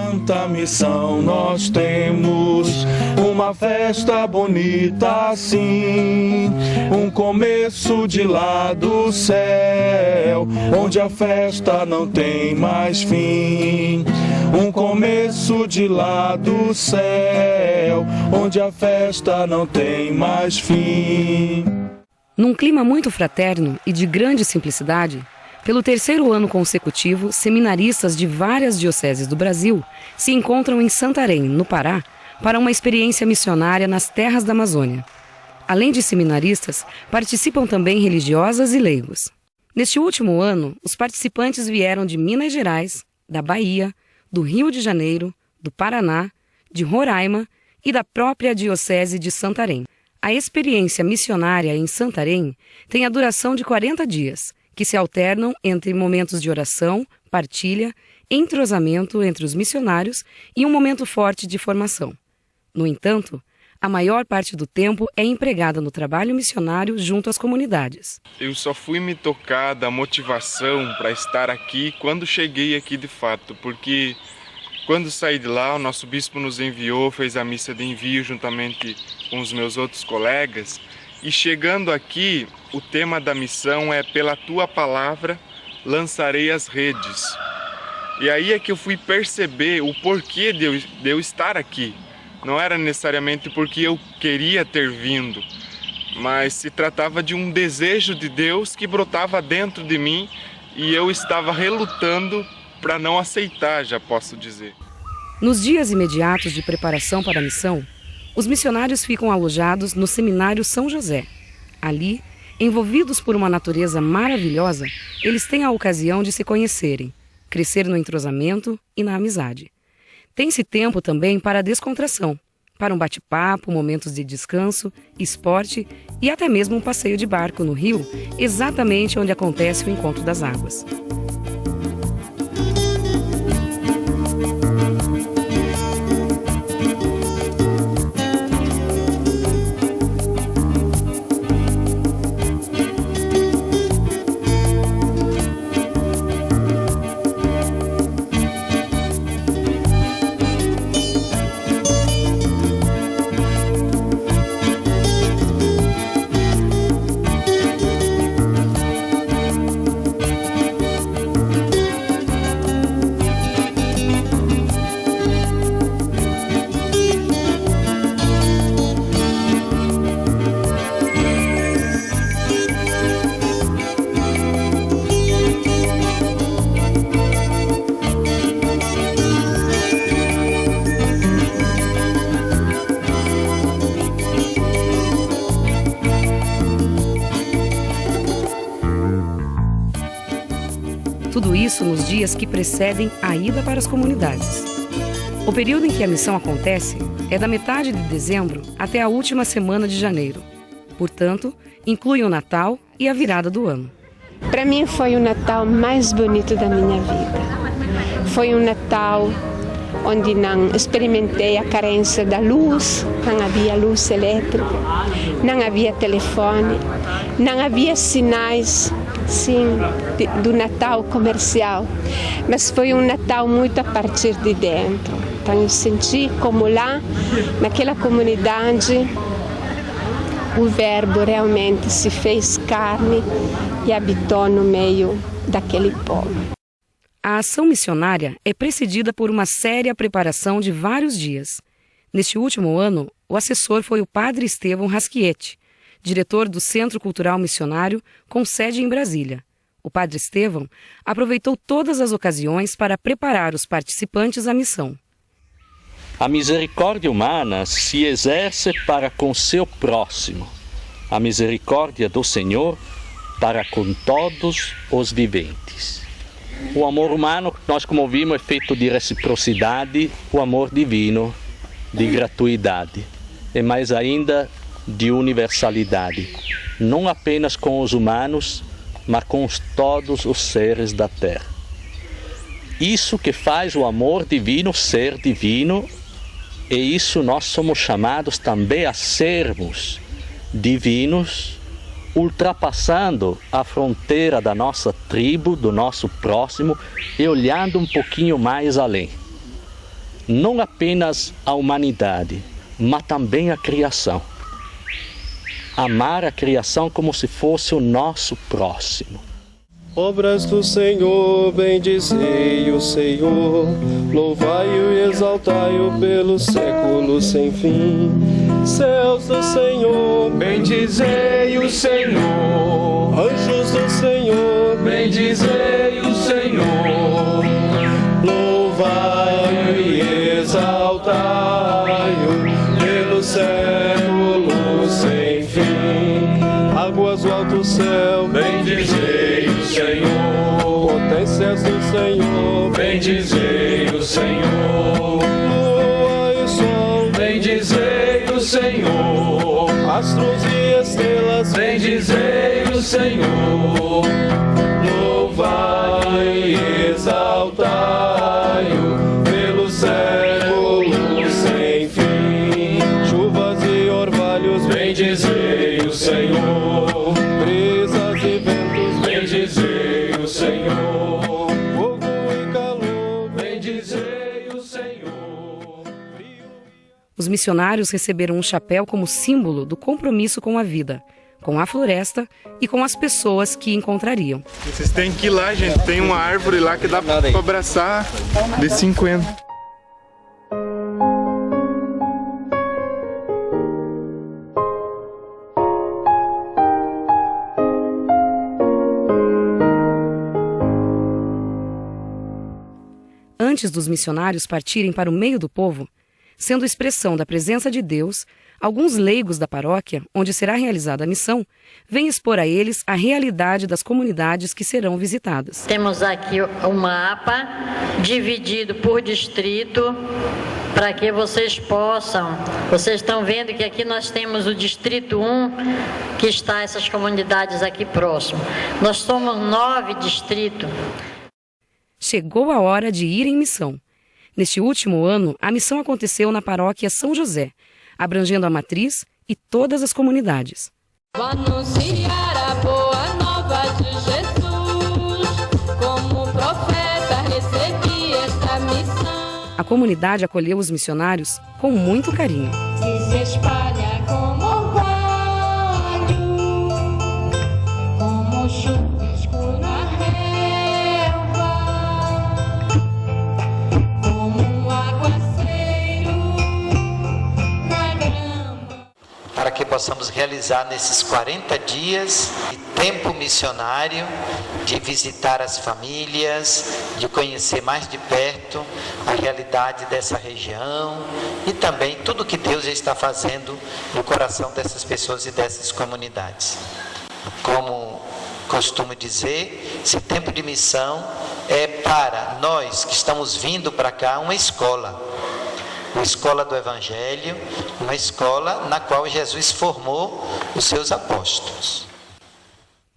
Santa Missão nós temos uma festa bonita assim, um começo de lá do céu, onde a festa não tem mais fim. Um começo de lá do céu, onde a festa não tem mais fim. Num clima muito fraterno e de grande simplicidade, pelo terceiro ano consecutivo, seminaristas de várias dioceses do Brasil se encontram em Santarém, no Pará, para uma experiência missionária nas terras da Amazônia. Além de seminaristas, participam também religiosas e leigos. Neste último ano, os participantes vieram de Minas Gerais, da Bahia, do Rio de Janeiro, do Paraná, de Roraima e da própria Diocese de Santarém. A experiência missionária em Santarém tem a duração de 40 dias, que se alternam entre momentos de oração, partilha, entrosamento entre os missionários e um momento forte de formação. No entanto, a maior parte do tempo é empregada no trabalho missionário junto às comunidades. Eu só fui me tocar da motivação para estar aqui quando cheguei aqui de fato, porque quando saí de lá, o nosso bispo nos enviou, fez a missa de envio juntamente com os meus outros colegas, e chegando aqui, o tema da missão é "Pela tua palavra lançarei as redes". E aí é que eu fui perceber o porquê de eu estar aqui. Não era necessariamente porque eu queria ter vindo, mas se tratava de um desejo de Deus que brotava dentro de mim e eu estava relutando para não aceitar, já posso dizer. Nos dias imediatos de preparação para a missão, os missionários ficam alojados no Seminário São José. Ali, envolvidos por uma natureza maravilhosa, eles têm a ocasião de se conhecerem, crescer no entrosamento e na amizade. Tem-se tempo também para a descontração, para um bate-papo, momentos de descanso, esporte e até mesmo um passeio de barco no rio, exatamente onde acontece o encontro das águas. Tudo isso nos dias que precedem a ida para as comunidades. O período em que a missão acontece é da metade de dezembro até a última semana de janeiro. Portanto, inclui o Natal e a virada do ano. Para mim foi o Natal mais bonito da minha vida. Foi um Natal onde não experimentei a carência da luz, não havia luz elétrica, não havia telefone, não havia sinais, sim, do Natal comercial, mas foi um Natal muito a partir de dentro. Então eu senti como lá, naquela comunidade, o Verbo realmente se fez carne e habitou no meio daquele povo. A ação missionária é precedida por uma séria preparação de vários dias. Neste último ano, o assessor foi o padre Estevão Rasquietti, diretor do Centro Cultural Missionário, com sede em Brasília. O padre Estevão aproveitou todas as ocasiões para preparar os participantes à missão. A misericórdia humana se exerce para com seu próximo. A misericórdia do Senhor para com todos os viventes. O amor humano, nós como vimos, é feito de reciprocidade, o amor divino de gratuidade e mais ainda de universalidade, não apenas com os humanos, mas com todos os seres da terra. Isso que faz o amor divino ser divino, e isso nós somos chamados também a sermos divinos, ultrapassando a fronteira da nossa tribo, do nosso próximo, e olhando um pouquinho mais além. não apenas a humanidade, mas também a criação. Amar a criação como se fosse o nosso próximo. Obras do Senhor, bendizei o Senhor, louvai-o e exaltai-o pelos séculos sem fim. Céus do Senhor, Bendizei o Senhor, anjos do Senhor, bendizei o Senhor, louvai-o e exaltai-o pelos séculos sem fim. Águas do alto céu, bendizei o Senhor, potências do Senhor, bendizei o Senhor, lua e sol, bendizei o Senhor, astros e estrelas, bendizei o Senhor, louvai e exaltai-o pelos séculos sem fim. Chuvas e orvalhos, bendizei o Senhor, brisas e ventos, bendizei o Senhor, fogo e calor, bendizei o Senhor. Os missionários receberam um chapéu como símbolo do compromisso com a vida, com a floresta e com as pessoas que encontrariam. Vocês têm que ir lá, gente. Tem uma árvore lá que dá para abraçar de 50. Antes dos missionários partirem para o meio do povo, sendo expressão da presença de Deus, alguns leigos da paróquia, onde será realizada a missão, vêm expor a eles a realidade das comunidades que serão visitadas. Temos aqui o mapa dividido por distrito, para que vocês possam... Vocês estão vendo que aqui nós temos o distrito 1, que está essas comunidades aqui próximo. Nós somos 9 distritos. Chegou a hora de ir em missão. Neste último ano, a missão aconteceu na paróquia São José, abrangendo a matriz e todas as comunidades. Vou anunciar a boa nova de Jesus, como profeta recebi esta missão. A comunidade acolheu os missionários com muito carinho. Que se espalha como orvalho, como chuvisco na relva, como um aguaceiro na grama. Para que possamos realizar nesses 40 dias de tempo missionário, de visitar as famílias, de conhecer mais de perto a realidade dessa região e também tudo que Deus já está fazendo no coração dessas pessoas e dessas comunidades. Como costumo dizer, esse tempo de missão é para nós que estamos vindo para cá uma escola do Evangelho, uma escola na qual Jesus formou os seus apóstolos.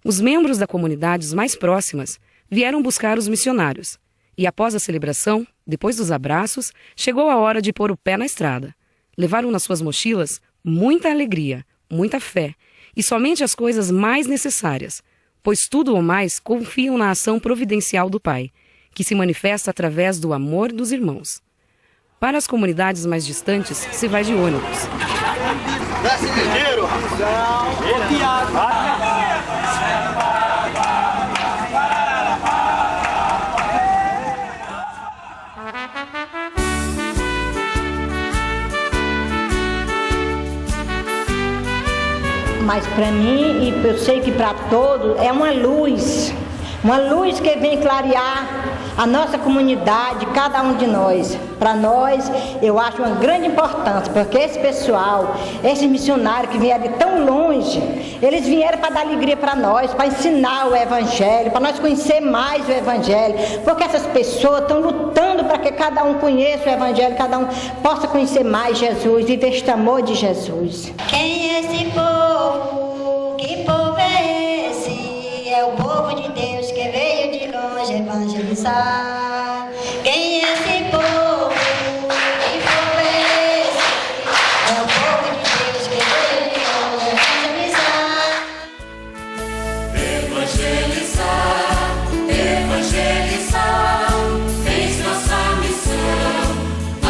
Os membros da comunidades mais próximas vieram buscar os missionários. E após a celebração, depois dos abraços, chegou a hora de pôr o pé na estrada. Levaram nas suas mochilas muita alegria, muita fé e somente as coisas mais necessárias, pois tudo o mais confiam na ação providencial do Pai, que se manifesta através do amor dos irmãos. Para as comunidades mais distantes, se vai de ônibus. Mas para mim, e eu sei que para todos, é uma luz que vem clarear a nossa comunidade, cada um de nós. Para nós, eu acho uma grande importância, porque esse pessoal, esses missionários que vieram de tão longe, eles vieram para dar alegria para nós, para ensinar o Evangelho, para nós conhecer mais o Evangelho, porque essas pessoas estão lutando para que cada um conheça o Evangelho, cada um possa conhecer mais Jesus, viver este amor de Jesus. Quem é esse povo? Que povo é esse? É o povo de Deus que veio de longe evangelizar. Quem é esse povo? Que povo é esse? É o povo de Deus que veio de longe evangelizar. Evangelizar, evangelizar, fez nossa missão, a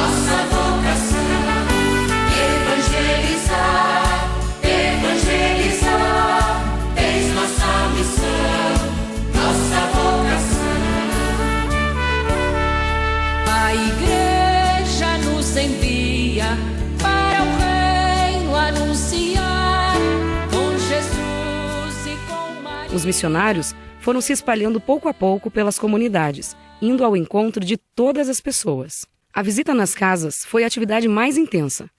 Os missionários foram se espalhando pouco a pouco pelas comunidades, indo ao encontro de todas as pessoas. A visita nas casas foi a atividade mais intensa.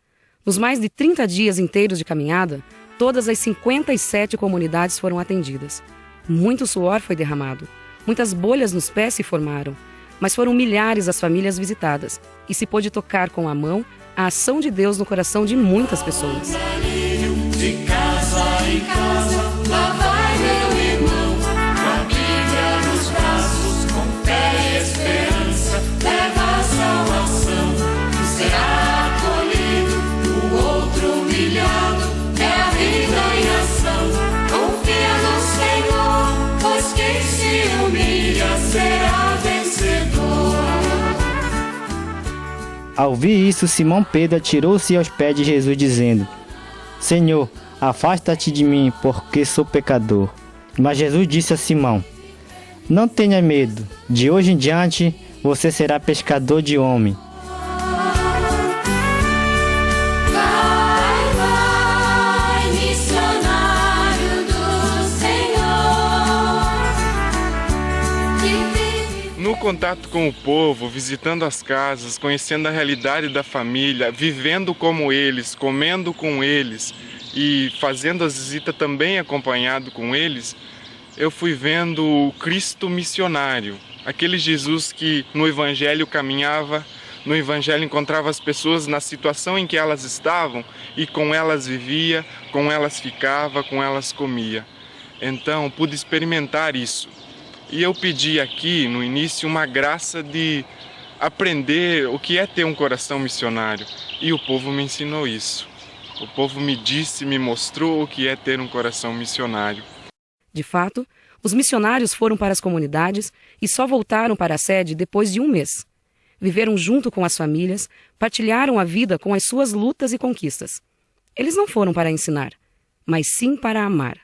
Nos mais de 30 dias inteiros de caminhada, todas as 57 comunidades foram atendidas. Muito suor foi derramado, muitas bolhas nos pés se formaram, mas foram milhares as famílias visitadas e se pôde tocar com a mão a ação de Deus no coração de muitas pessoas. De casa em casa, lá vai meu irmão, com a Bíblia nos braços, com fé e esperança, leva a salvação. Um será acolhido, o outro humilhado, é a vida em ação. Confia no Senhor, pois quem se humilha será vencedor. Ao ouvir isso, Simão Pedro atirou-se aos pés de Jesus, dizendo: Senhor, afasta-te de mim, porque sou pecador. Mas Jesus disse a Simão: Não tenha medo, de hoje em diante você será pescador de homem. Vai, missionário do Senhor. No contato com o povo, visitando as casas, conhecendo a realidade da família, vivendo como eles, comendo com eles e fazendo as visitas também acompanhado com eles, eu fui vendo o Cristo missionário, aquele Jesus que no Evangelho caminhava, no Evangelho encontrava as pessoas na situação em que elas estavam e com elas vivia, com elas ficava, com elas comia. Então pude experimentar isso. E eu pedi aqui, no início, uma graça de aprender o que é ter um coração missionário. E o povo me ensinou isso. O povo me disse, me mostrou o que é ter um coração missionário. De fato, os missionários foram para as comunidades e só voltaram para a sede depois de um mês. Viveram junto com as famílias, partilharam a vida com as suas lutas e conquistas. Eles não foram para ensinar, mas sim para amar.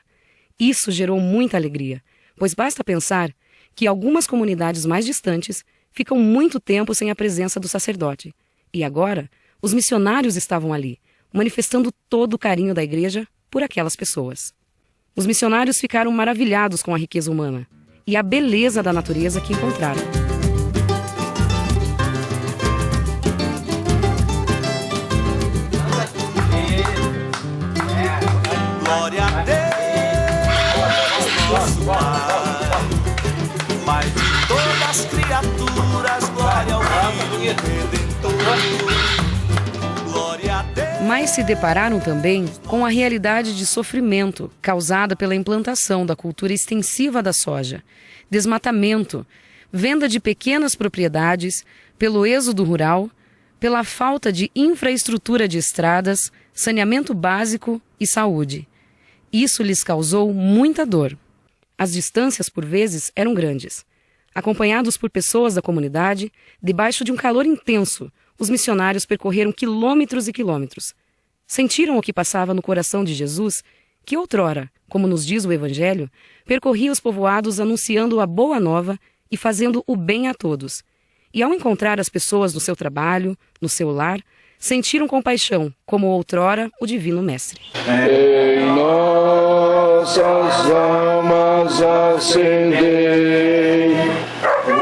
Isso gerou muita alegria, pois basta pensar que algumas comunidades mais distantes ficam muito tempo sem a presença do sacerdote. E agora, os missionários estavam ali, manifestando todo o carinho da igreja por aquelas pessoas. Os missionários ficaram maravilhados com a riqueza humana e a beleza da natureza que encontraram. Glória a Deus, nosso Pai, Pai de todas as criaturas, glória ao Filho Redentor, glória a Deus. Mas se depararam também com a realidade de sofrimento causada pela implantação da cultura extensiva da soja, desmatamento, venda de pequenas propriedades, pelo êxodo rural, pela falta de infraestrutura de estradas, saneamento básico e saúde. Isso lhes causou muita dor. As distâncias, por vezes, eram grandes. Acompanhados por pessoas da comunidade, debaixo de um calor intenso, os missionários percorreram quilômetros e quilômetros. Sentiram o que passava no coração de Jesus, que outrora, como nos diz o Evangelho, percorria os povoados anunciando a boa nova e fazendo o bem a todos. E ao encontrar as pessoas no seu trabalho, no seu lar, sentiram compaixão, como outrora o Divino Mestre. Em nossas almas acendei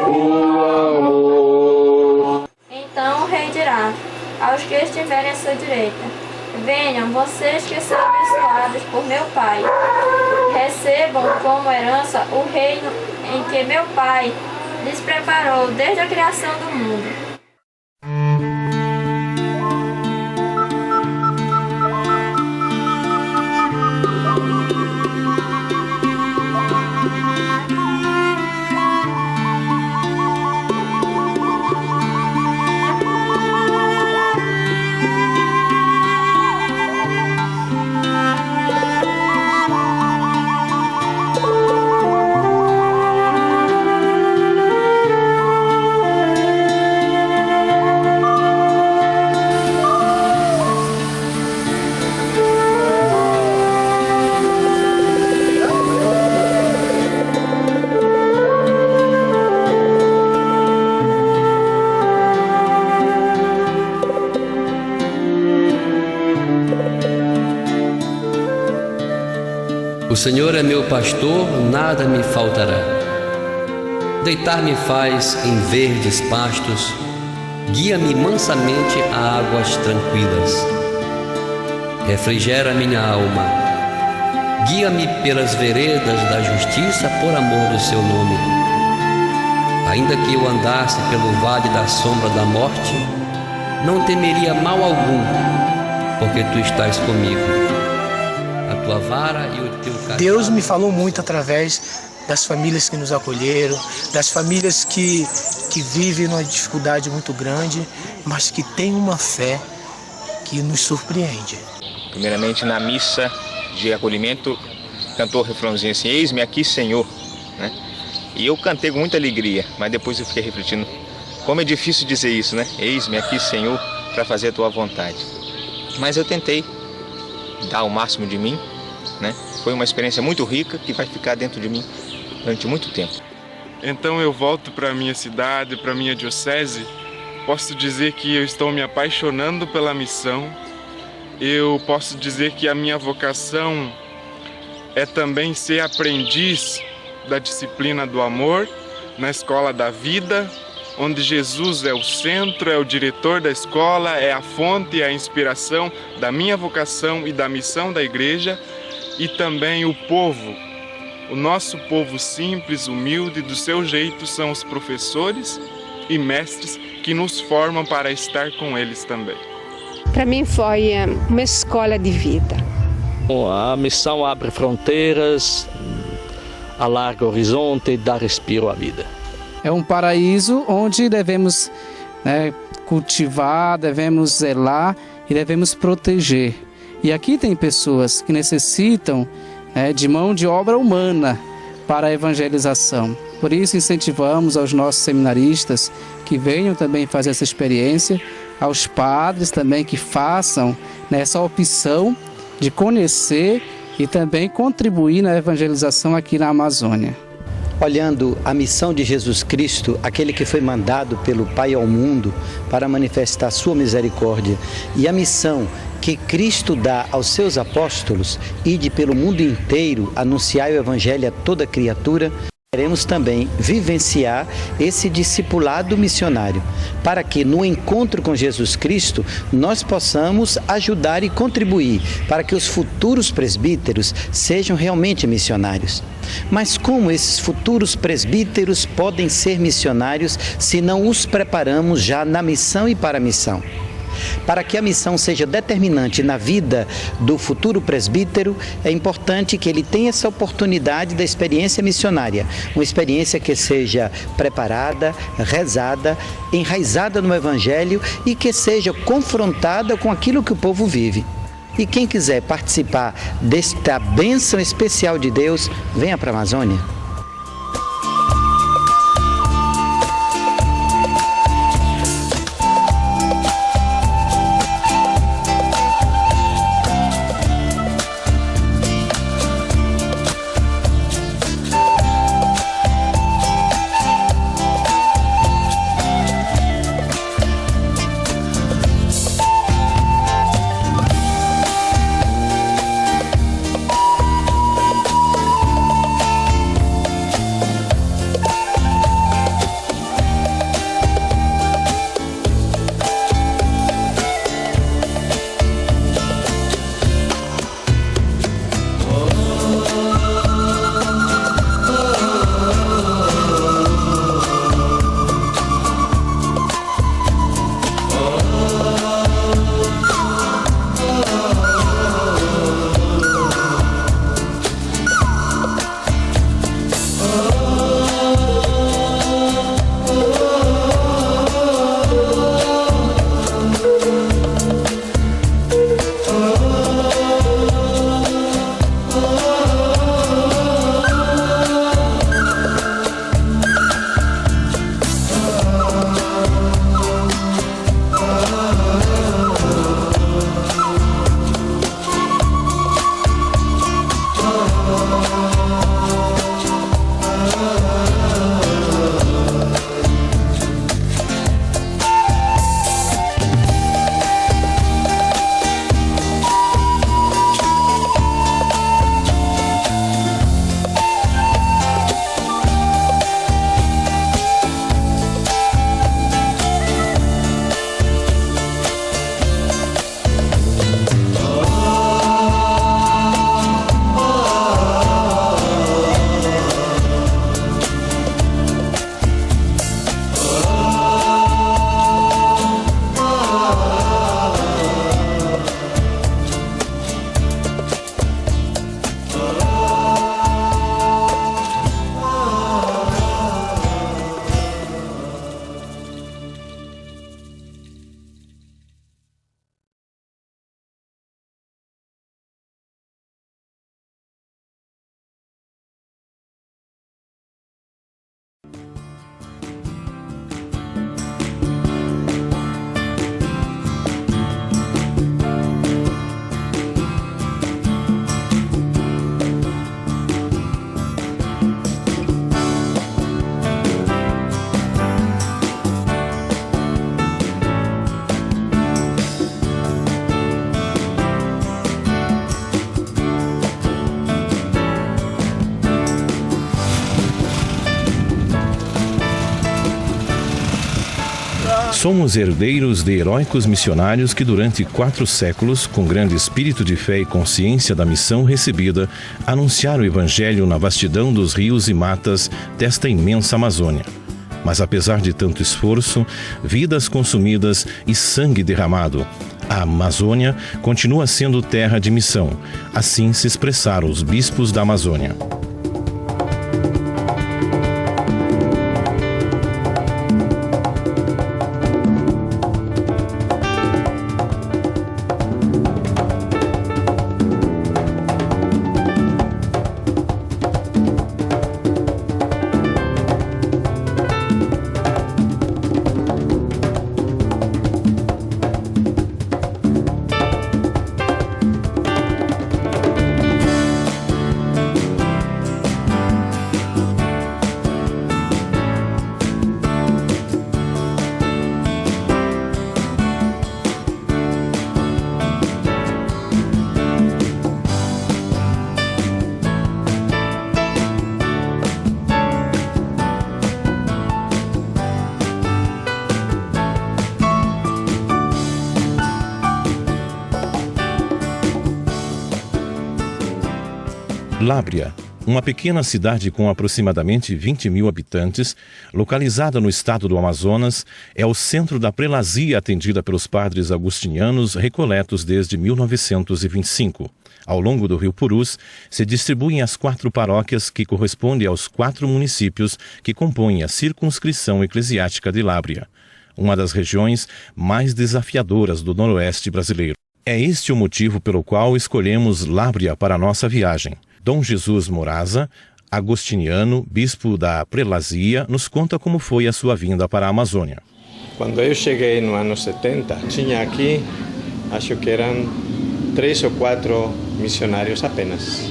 o amor. Então o rei dirá aos que estiverem à sua direita: venham, vocês que são abençoados por meu Pai. Recebam como herança o reino em que meu Pai lhes preparou desde a criação do mundo. O Senhor é meu pastor, nada me faltará. Deitar-me faz em verdes pastos, guia-me mansamente a águas tranquilas. Refrigera minha alma, guia-me pelas veredas da justiça por amor do seu nome. Ainda que eu andasse pelo vale da sombra da morte, não temeria mal algum, porque tu estás comigo. A tua vara e o teu cajado. Deus me falou muito através das famílias que nos acolheram, das famílias que vivem numa dificuldade muito grande, mas que têm uma fé que nos surpreende. Primeiramente, na missa de acolhimento, cantou o refrãozinho assim: eis-me aqui, Senhor, né? E eu cantei com muita alegria, mas depois eu fiquei refletindo como é difícil dizer isso, né? Eis-me aqui, Senhor, para fazer a tua vontade. Mas eu tentei dar o máximo de mim, né? Foi uma experiência muito rica que vai ficar dentro de mim durante muito tempo. Então eu volto para a minha cidade, para a minha diocese. Posso dizer que eu estou me apaixonando pela missão. Eu posso dizer que a minha vocação é também ser aprendiz da disciplina do amor na escola da vida, onde Jesus é o centro, é o diretor da escola, é a fonte, é a inspiração da minha vocação e da missão da igreja, e também o povo, o nosso povo simples, humilde, do seu jeito, são os professores e mestres que nos formam para estar com eles também. Para mim foi uma escola de vida. A missão abre fronteiras, alarga o horizonte e dá respiro à vida. É um paraíso onde devemos cultivar, devemos zelar e devemos proteger. E aqui tem pessoas que necessitam de mão de obra humana para a evangelização. Por isso incentivamos aos nossos seminaristas que venham também fazer essa experiência, aos padres também que façam essa opção de conhecer e também contribuir na evangelização aqui na Amazônia. Olhando a missão de Jesus Cristo, aquele que foi mandado pelo Pai ao mundo para manifestar sua misericórdia, e a missão que Cristo dá aos seus apóstolos, ide pelo mundo inteiro, anunciar o Evangelho a toda criatura, queremos também vivenciar esse discipulado missionário, para que no encontro com Jesus Cristo nós possamos ajudar e contribuir para que os futuros presbíteros sejam realmente missionários. Mas como esses futuros presbíteros podem ser missionários se não os preparamos já na missão e para a missão? Para que a missão seja determinante na vida do futuro presbítero, é importante que ele tenha essa oportunidade da experiência missionária, uma experiência que seja preparada, rezada, enraizada no Evangelho e que seja confrontada com aquilo que o povo vive. E quem quiser participar desta bênção especial de Deus, venha para a Amazônia. Somos herdeiros de heróicos missionários que durante 4 séculos, com grande espírito de fé e consciência da missão recebida, anunciaram o Evangelho na vastidão dos rios e matas desta imensa Amazônia. Mas apesar de tanto esforço, vidas consumidas e sangue derramado, a Amazônia continua sendo terra de missão. Assim se expressaram os bispos da Amazônia. Lábrea, uma pequena cidade com aproximadamente 20 mil habitantes, localizada no estado do Amazonas, é o centro da prelazia atendida pelos padres agustinianos recoletos desde 1925. Ao longo do rio Purus, se distribuem as 4 paróquias que correspondem aos 4 municípios que compõem a circunscrição eclesiástica de Lábrea, uma das regiões mais desafiadoras do noroeste brasileiro. É este o motivo pelo qual escolhemos Lábrea para a nossa viagem. Dom Jesus Moraza, agostiniano, bispo da prelazia, nos conta como foi a sua vinda para a Amazônia. Quando eu cheguei no ano 70, tinha aqui, acho que eram 3 ou 4 missionários apenas.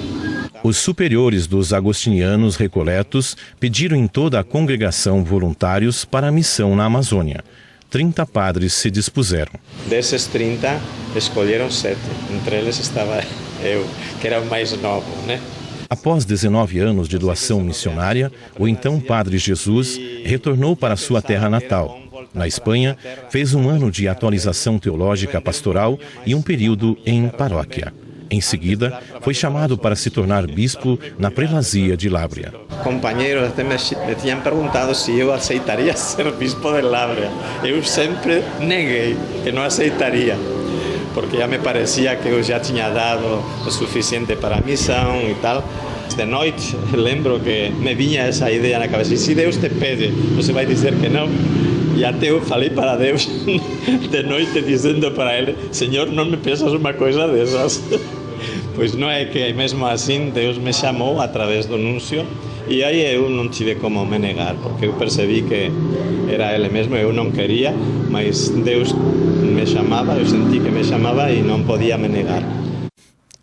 Os superiores dos agostinianos recoletos pediram em toda a congregação voluntários para a missão na Amazônia. 30 padres se dispuseram. Desses 30, escolheram 7. Entre eles estava eu, que era o mais novo, né? Após 19 anos de doação missionária, o então Padre Jesus retornou para sua terra natal. Na Espanha, fez um ano de atualização teológica pastoral e um período em paróquia. Em seguida, foi chamado para se tornar bispo na prelazia de Lábrea. Companheiros até me tinham perguntado se eu aceitaria ser bispo de Lábrea. Eu sempre neguei que não aceitaria, porque já me parecia que eu já tinha dado o suficiente para a missão e tal. De noite, lembro que me vinha essa ideia na cabeça: e se Deus te pede, você vai dizer que não? E até eu falei para Deus de noite, dizendo para Ele: Senhor, não me peças uma coisa dessas. Pois não é que mesmo assim Deus me chamou através do núncio, e aí eu não tive como me negar, porque eu percebi que era Ele mesmo. Eu não queria, mas Deus me chamava, eu senti que me chamava e não podia me negar.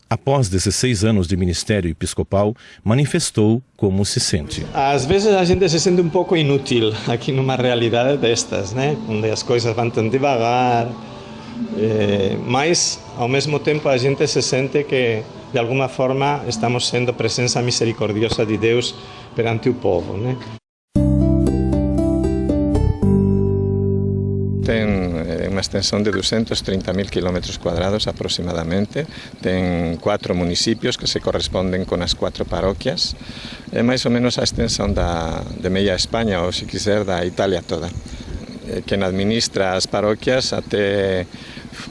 Após 16 anos de ministério episcopal, manifestou como se sente. Às vezes a gente se sente um pouco inútil aqui numa realidade destas, né? Onde as coisas vão tão devagar, mas ao mesmo tempo a gente se sente que de alguma forma estamos sendo presença misericordiosa de Deus perante o povo, né? Tem uma extensão de 230.000 quilômetros quadrados aproximadamente, tem 4 municípios que se correspondem com as 4 paróquias, é mais ou menos a extensão de meia Espanha, ou se quiser da Itália toda. Quem administra as paróquias até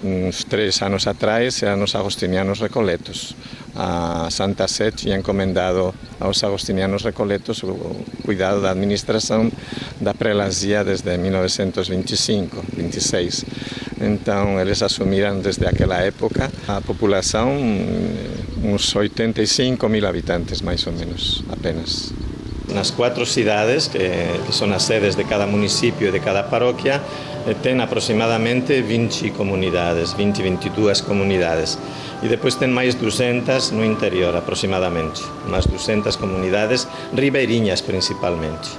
uns 3 anos atrás eram os agostinianos recoletos. A Santa Sé tinha encomendado aos agostinianos recoletos o cuidado da administração da prelazia desde 1925-26. Então eles assumiram desde aquela época a população, uns 85.000 habitantes mais ou menos, apenas. Nas 4 cidades, que são as sedes de cada município e de cada paróquia, tem aproximadamente 20 comunidades, 22 comunidades. E depois tem mais 200 no interior, aproximadamente. Umas 200 comunidades ribeirinhas, principalmente.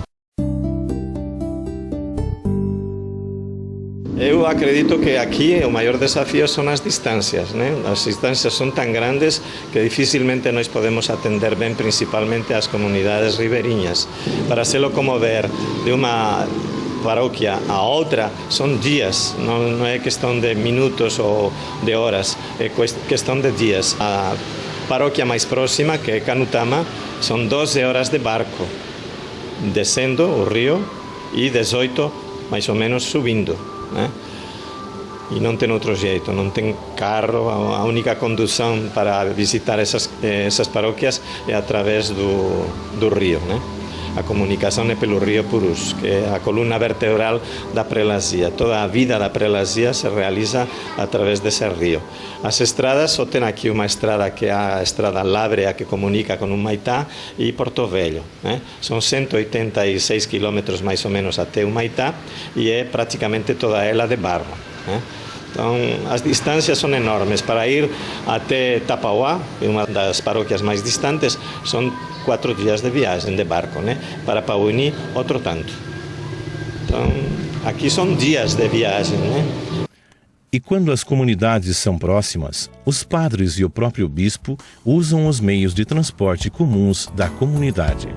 Eu acredito que aqui o maior desafio são as distâncias, né? As distâncias são tão grandes que dificilmente nós podemos atender bem, principalmente as comunidades ribeirinhas. Para se locomover de uma paróquia a outra são dias, não é questão de minutos ou de horas, é questão de dias. A paróquia mais próxima, que é Canutama, são 12 horas de barco, descendo o rio, e 18 mais ou menos subindo, né? E não tem outro jeito, não tem carro, a única condução para visitar essas paróquias é através do rio, né? A comunicação é pelo rio Purus, que é a coluna vertebral da prelazia. Toda a vida da prelazia se realiza através desse rio. As estradas, só tem aqui uma estrada que é a estrada Lábrea, que comunica com Humaitá e Porto Velho, né? São 186 quilômetros mais ou menos até Humaitá e é praticamente toda ela de barro, né? Então, as distâncias são enormes. Para ir até Tapauá, uma das paróquias mais distantes, são 4 dias de viagem de barco, né? Para Pauini, outro tanto. Então, aqui são dias de viagem, né? E quando as comunidades são próximas, os padres e o próprio bispo usam os meios de transporte comuns da comunidade.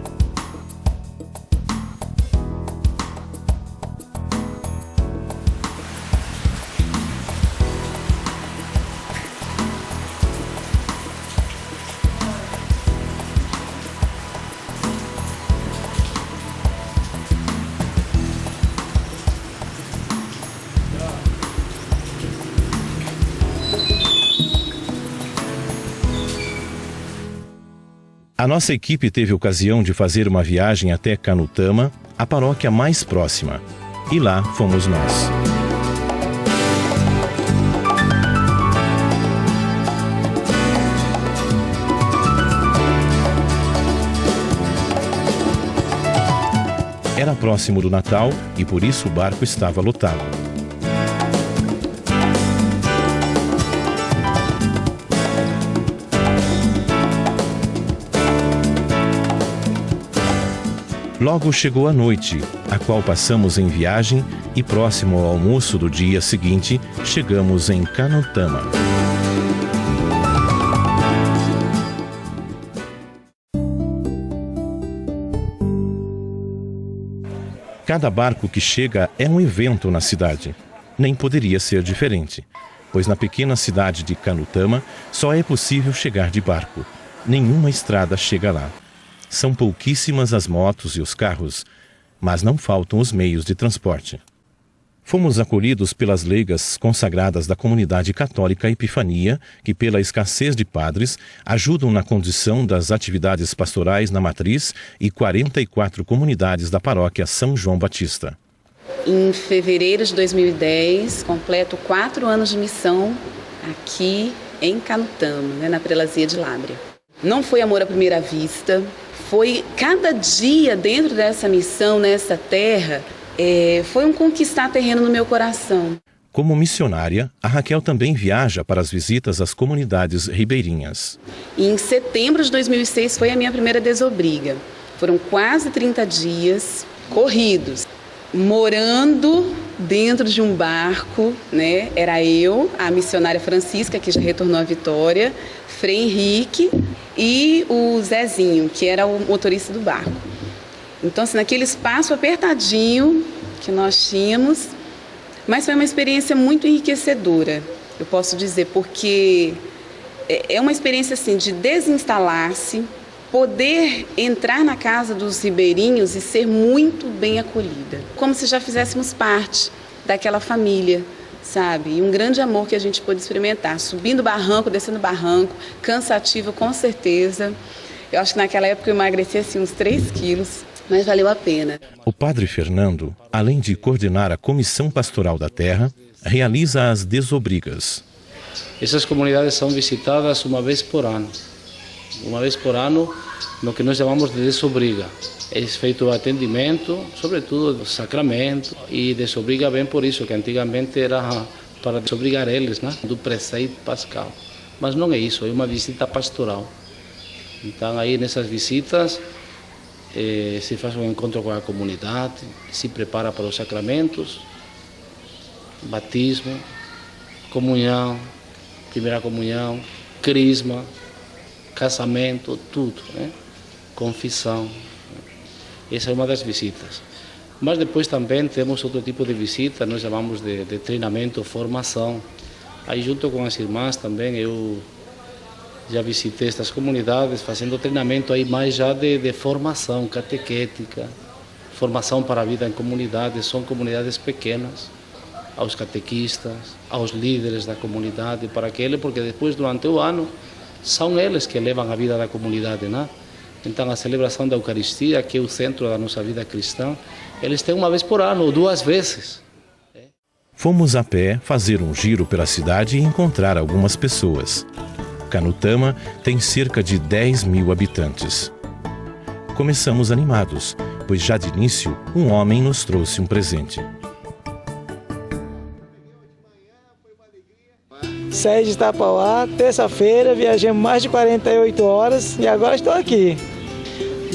A nossa equipe teve ocasião de fazer uma viagem até Canutama, a paróquia mais próxima. E lá fomos nós. Era próximo do Natal e por isso o barco estava lotado. Logo chegou a noite, a qual passamos em viagem e próximo ao almoço do dia seguinte, chegamos em Canutama. Cada barco que chega é um evento na cidade. Nem poderia ser diferente, pois na pequena cidade de Canutama só é possível chegar de barco. Nenhuma estrada chega lá. São pouquíssimas as motos e os carros, mas não faltam os meios de transporte. Fomos acolhidos pelas leigas consagradas da comunidade católica Epifania, que pela escassez de padres, ajudam na condução das atividades pastorais na matriz e 44 comunidades da paróquia São João Batista. Em fevereiro de 2010, completo 4 anos de missão aqui em Canutama, na prelazia de Lábrea. Não foi amor à primeira vista, foi cada dia dentro dessa missão, nessa terra, foi um conquistar terreno no meu coração. Como missionária, a Raquel também viaja para as visitas às comunidades ribeirinhas. E em setembro de 2006 foi a minha primeira desobriga. Foram quase 30 dias corridos, morando dentro de um barco, né? Era eu, a missionária Francisca, que já retornou à Vitória, Frei Henrique e o Zezinho, que era o motorista do barco. Então, assim, naquele espaço apertadinho que nós tínhamos, mas foi uma experiência muito enriquecedora, eu posso dizer, porque é uma experiência assim de desinstalar-se, poder entrar na casa dos ribeirinhos e ser muito bem acolhida, como se já fizéssemos parte daquela família, sabe? E um grande amor que a gente pôde experimentar, subindo barranco, descendo barranco, cansativo com certeza. Eu acho que naquela época eu emagreci assim, uns 3 quilos, mas valeu a pena. O padre Fernando, além de coordenar a Comissão Pastoral da Terra, realiza as desobrigas. Essas comunidades são visitadas uma vez por ano. Uma vez por ano, no que nós chamamos de desobriga. É feito o atendimento, sobretudo do sacramento, e desobriga bem por isso, que antigamente era para desobrigar eles, né, do preceito pascal. Mas não é isso, é uma visita pastoral. Então aí nessas visitas se faz um encontro com a comunidade, se prepara para os sacramentos, batismo, comunhão, primeira comunhão, crisma, casamento, tudo, né? Confissão. Essa é uma das visitas. Mas depois também temos outro tipo de visita, nós chamamos de treinamento, formação. Aí junto com as irmãs também eu já visitei estas comunidades fazendo treinamento aí mais já de formação catequética, formação para a vida em comunidades, são comunidades pequenas, aos catequistas, aos líderes da comunidade, para que eles, porque depois durante o ano são eles que levam a vida da comunidade, né? Então a celebração da Eucaristia, que é o centro da nossa vida cristã, eles têm uma vez por ano ou 2 vezes. Fomos a pé fazer um giro pela cidade e encontrar algumas pessoas. Canutama tem cerca de 10.000 habitantes. Começamos animados, pois já de início um homem nos trouxe um presente. Saí de Itapauá, terça-feira, viajamos mais de 48 horas e agora estou aqui.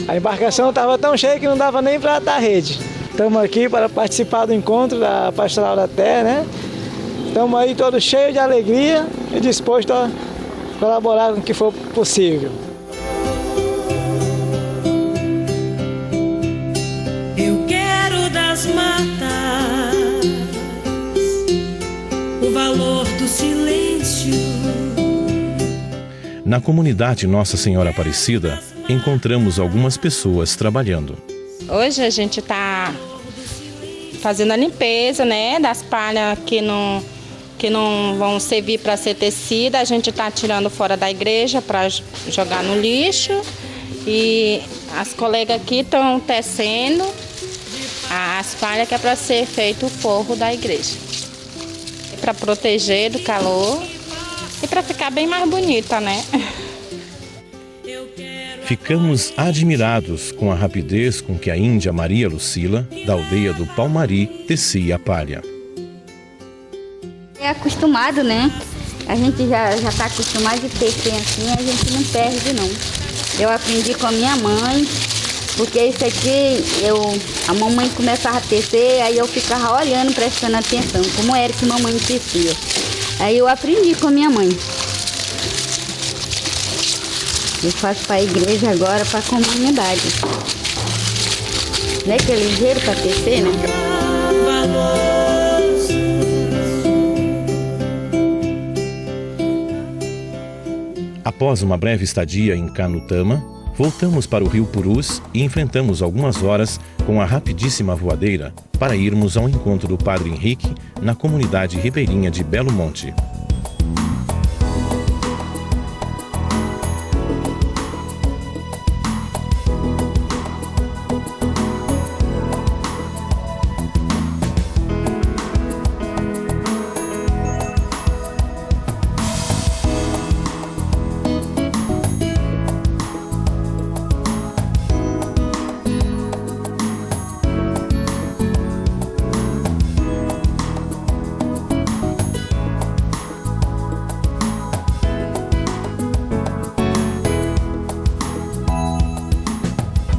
A embarcação estava tão cheia que não dava nem para atar a rede. Estamos aqui para participar do encontro da Pastoral da Terra, né? Estamos aí todos cheios de alegria e dispostos a colaborar com o que for possível. Eu quero das matas o valor do silêncio. Na comunidade Nossa Senhora Aparecida, encontramos algumas pessoas trabalhando. Hoje a gente está fazendo a limpeza, né, das palhas que não vão servir para ser tecida. A gente está tirando fora da igreja para jogar no lixo. E as colegas aqui estão tecendo as palhas que é para ser feito o forro da igreja. Para proteger do calor e para ficar bem mais bonita, né? Ficamos admirados com a rapidez com que a índia Maria Lucila, da aldeia do Palmari, tecia a palha. É acostumado, né? A gente já está acostumado de tecer assim, a gente não perde não. Eu aprendi com a minha mãe, porque isso aqui, a mamãe começava a tecer, aí eu ficava olhando, prestando atenção, como era que mamãe tecia. Aí eu aprendi com a minha mãe. Eu faço para a igreja agora, para a comunidade. Não é que é ligeiro para tecer, né? Após uma breve estadia em Canutama, voltamos para o Rio Purus e enfrentamos algumas horas com a rapidíssima voadeira para irmos ao encontro do Padre Henrique na comunidade ribeirinha de Belo Monte.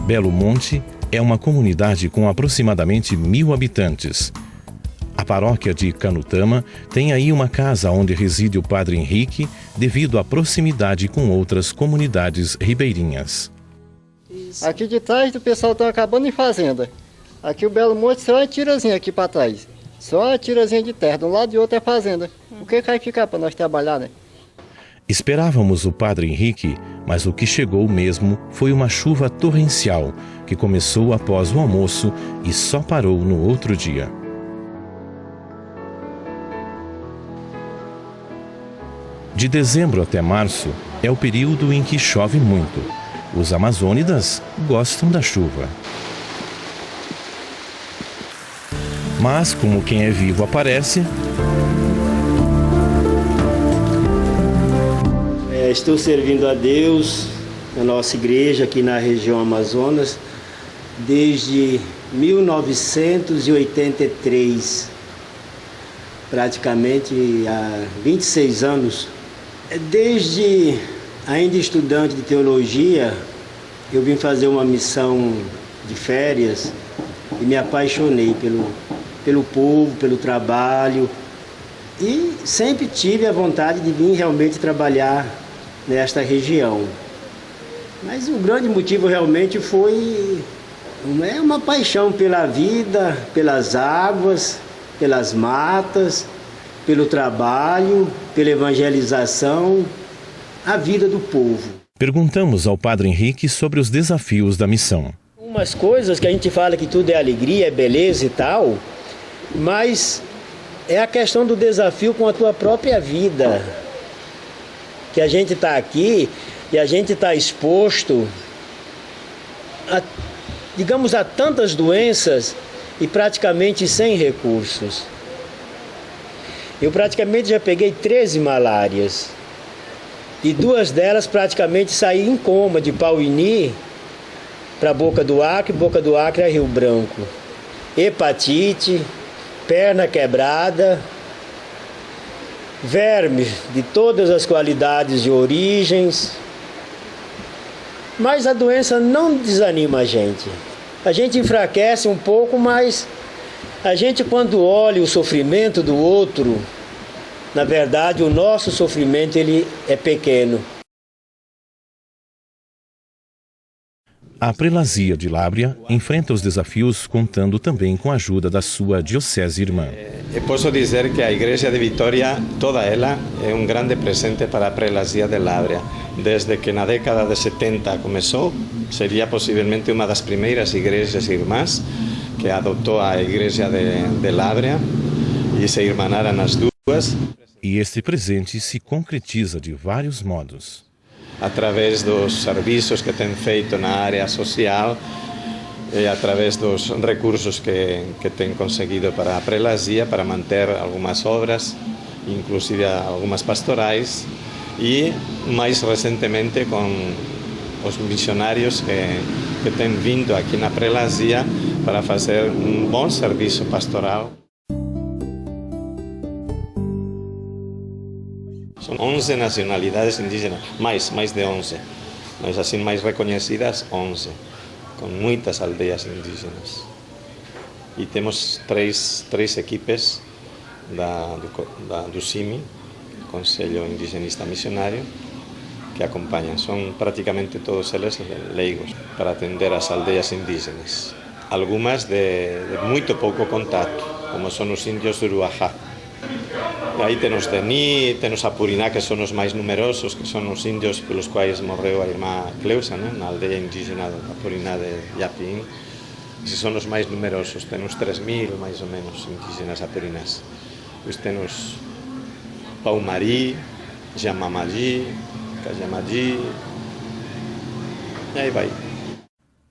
Belo Monte é uma comunidade com aproximadamente 1.000 habitantes. A paróquia de Canutama tem aí uma casa onde reside o Padre Henrique devido à proximidade com outras comunidades ribeirinhas. Aqui de trás o pessoal está acabando em fazenda. Aqui o Belo Monte só uma tirazinha aqui para trás. Só uma tirazinha de terra, de um lado e outro é fazenda. O que vai ficar para nós trabalhar, né? Esperávamos o Padre Henrique, mas o que chegou mesmo foi uma chuva torrencial que começou após o almoço e só parou no outro dia. De dezembro até março é o período em que chove muito. Os amazônidas gostam da chuva. Mas, como quem é vivo aparece... Estou servindo a Deus na nossa igreja aqui na região Amazonas desde 1983, praticamente há 26 anos. Desde ainda estudante de teologia, eu vim fazer uma missão de férias e me apaixonei pelo povo, pelo trabalho e sempre tive a vontade de vir realmente trabalhar nesta região. Mas o grande motivo realmente foi É uma paixão pela vida, pelas águas, pelas matas, pelo trabalho, pela evangelização, a vida do povo. Perguntamos ao Padre Henrique sobre os desafios da missão. Umas coisas que a gente fala que tudo é alegria, é beleza e tal, mas é a questão do desafio com a tua própria vida. Que a gente está aqui e a gente está exposto a, digamos, a tantas doenças e praticamente sem recursos. Eu praticamente já peguei 13 malárias e 2 delas praticamente saí em coma, de Pauini para Boca do Acre a Rio Branco. Hepatite, perna quebrada, vermes de todas as qualidades e origens. Mas a doença não desanima a gente. A gente enfraquece um pouco, mas a gente, quando olha o sofrimento do outro, na verdade o nosso sofrimento ele é pequeno. A prelazia de Lábrea enfrenta os desafios contando também com a ajuda da sua diocese irmã. Posso dizer que a Igreja de Vitória, toda ela, é um grande presente para a prelazia de Lábrea. Desde que na década de 70 começou, seria possivelmente uma das primeiras igrejas irmãs que adotou a Igreja de Lábrea e se irmanaram as duas. E este presente se concretiza de vários modos. Através dos serviços que tem feito na área social e através dos recursos que tem conseguido para a prelazia, para manter algumas obras, inclusive algumas pastorais, e mais recentemente com os missionários que têm vindo aqui na prelazia para fazer um bom serviço pastoral. São 11 nacionalidades indígenas, mais de 11, mas assim mais reconhecidas 11, com muitas aldeias indígenas. E temos três equipes do CIMI, Conselho Indigenista Missionário, que acompanham. São praticamente todos eles leigos para atender as aldeias indígenas. Algumas de muito pouco contato, como são os índios do Uruajá. E aí temos Deni, temos Apuriná, que são os mais numerosos, que são os índios pelos quais morreu a irmã Cleusa, né? Na aldeia indígena de Apuriná de Yapim. Esses são os mais numerosos, temos 3.000 mais ou menos indígenas apurinás. Depois temos Paumari, Jamamadi, Cajamadi, e aí vai.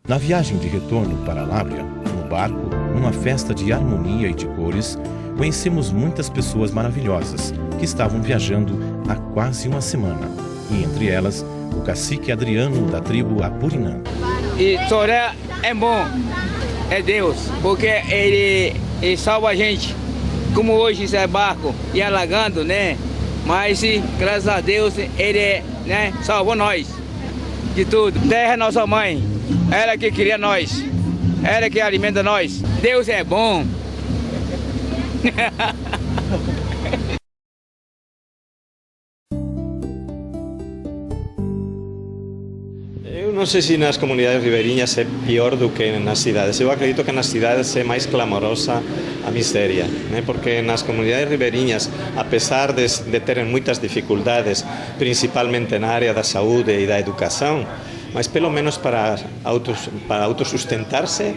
Na viagem de retorno para Lábrea, no barco, numa festa de harmonia e de cores, conhecemos muitas pessoas maravilhosas que estavam viajando há quase uma semana. E entre elas, o cacique Adriano da tribo Apurinã. E Soré é bom, é Deus, porque ele salva a gente. Como hoje esse barco ia alagando, né? Mas graças a Deus ele, né, salvou nós de tudo. Terra é nossa mãe, ela que cria nós, ela que alimenta nós. Deus é bom. Eu não sei se nas comunidades ribeirinhas é pior do que nas cidades. Eu acredito que nas cidades é mais clamorosa a miséria, né? Porque nas comunidades ribeirinhas, apesar de terem muitas dificuldades, principalmente na área da saúde e da educação, mas pelo menos para autossustentar-se,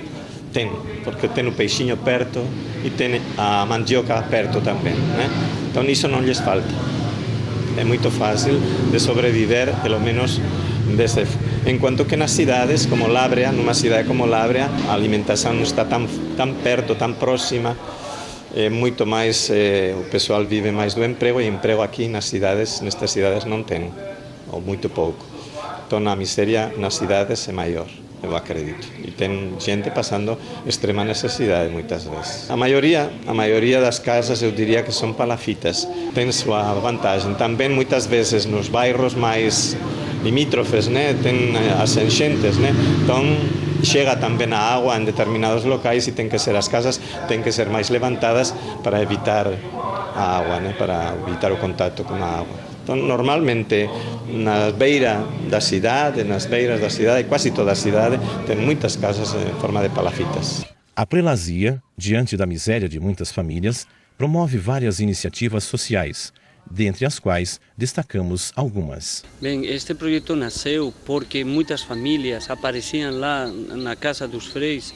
tem, porque tem o peixinho perto e tem a mandioca perto também, né? Então isso não lhes falta. É muito fácil de sobreviver, pelo menos enquanto que nas cidades como Lábrea, numa cidade como Lábrea, a alimentação não está tão perto, tão próxima, é muito mais, o pessoal vive mais do emprego, e emprego aqui nestas cidades não tem, ou muito pouco. Então a miséria nas cidades é maior, eu acredito. E tem gente passando extrema necessidade muitas vezes. A maioria das casas eu diria que são palafitas, tem sua vantagem. Também muitas vezes nos bairros mais limítrofes, né, tem as enchentes, né? Então chega também a água em determinados locais e as casas têm que ser mais levantadas para evitar a água, né, para evitar o contato com a água. Então, normalmente, nas beiras da cidade, quase toda a cidade, tem muitas casas em forma de palafitas. A Prelazia, diante da miséria de muitas famílias, promove várias iniciativas sociais, dentre as quais destacamos algumas. Bem, este projeto nasceu porque muitas famílias apareciam lá na casa dos freis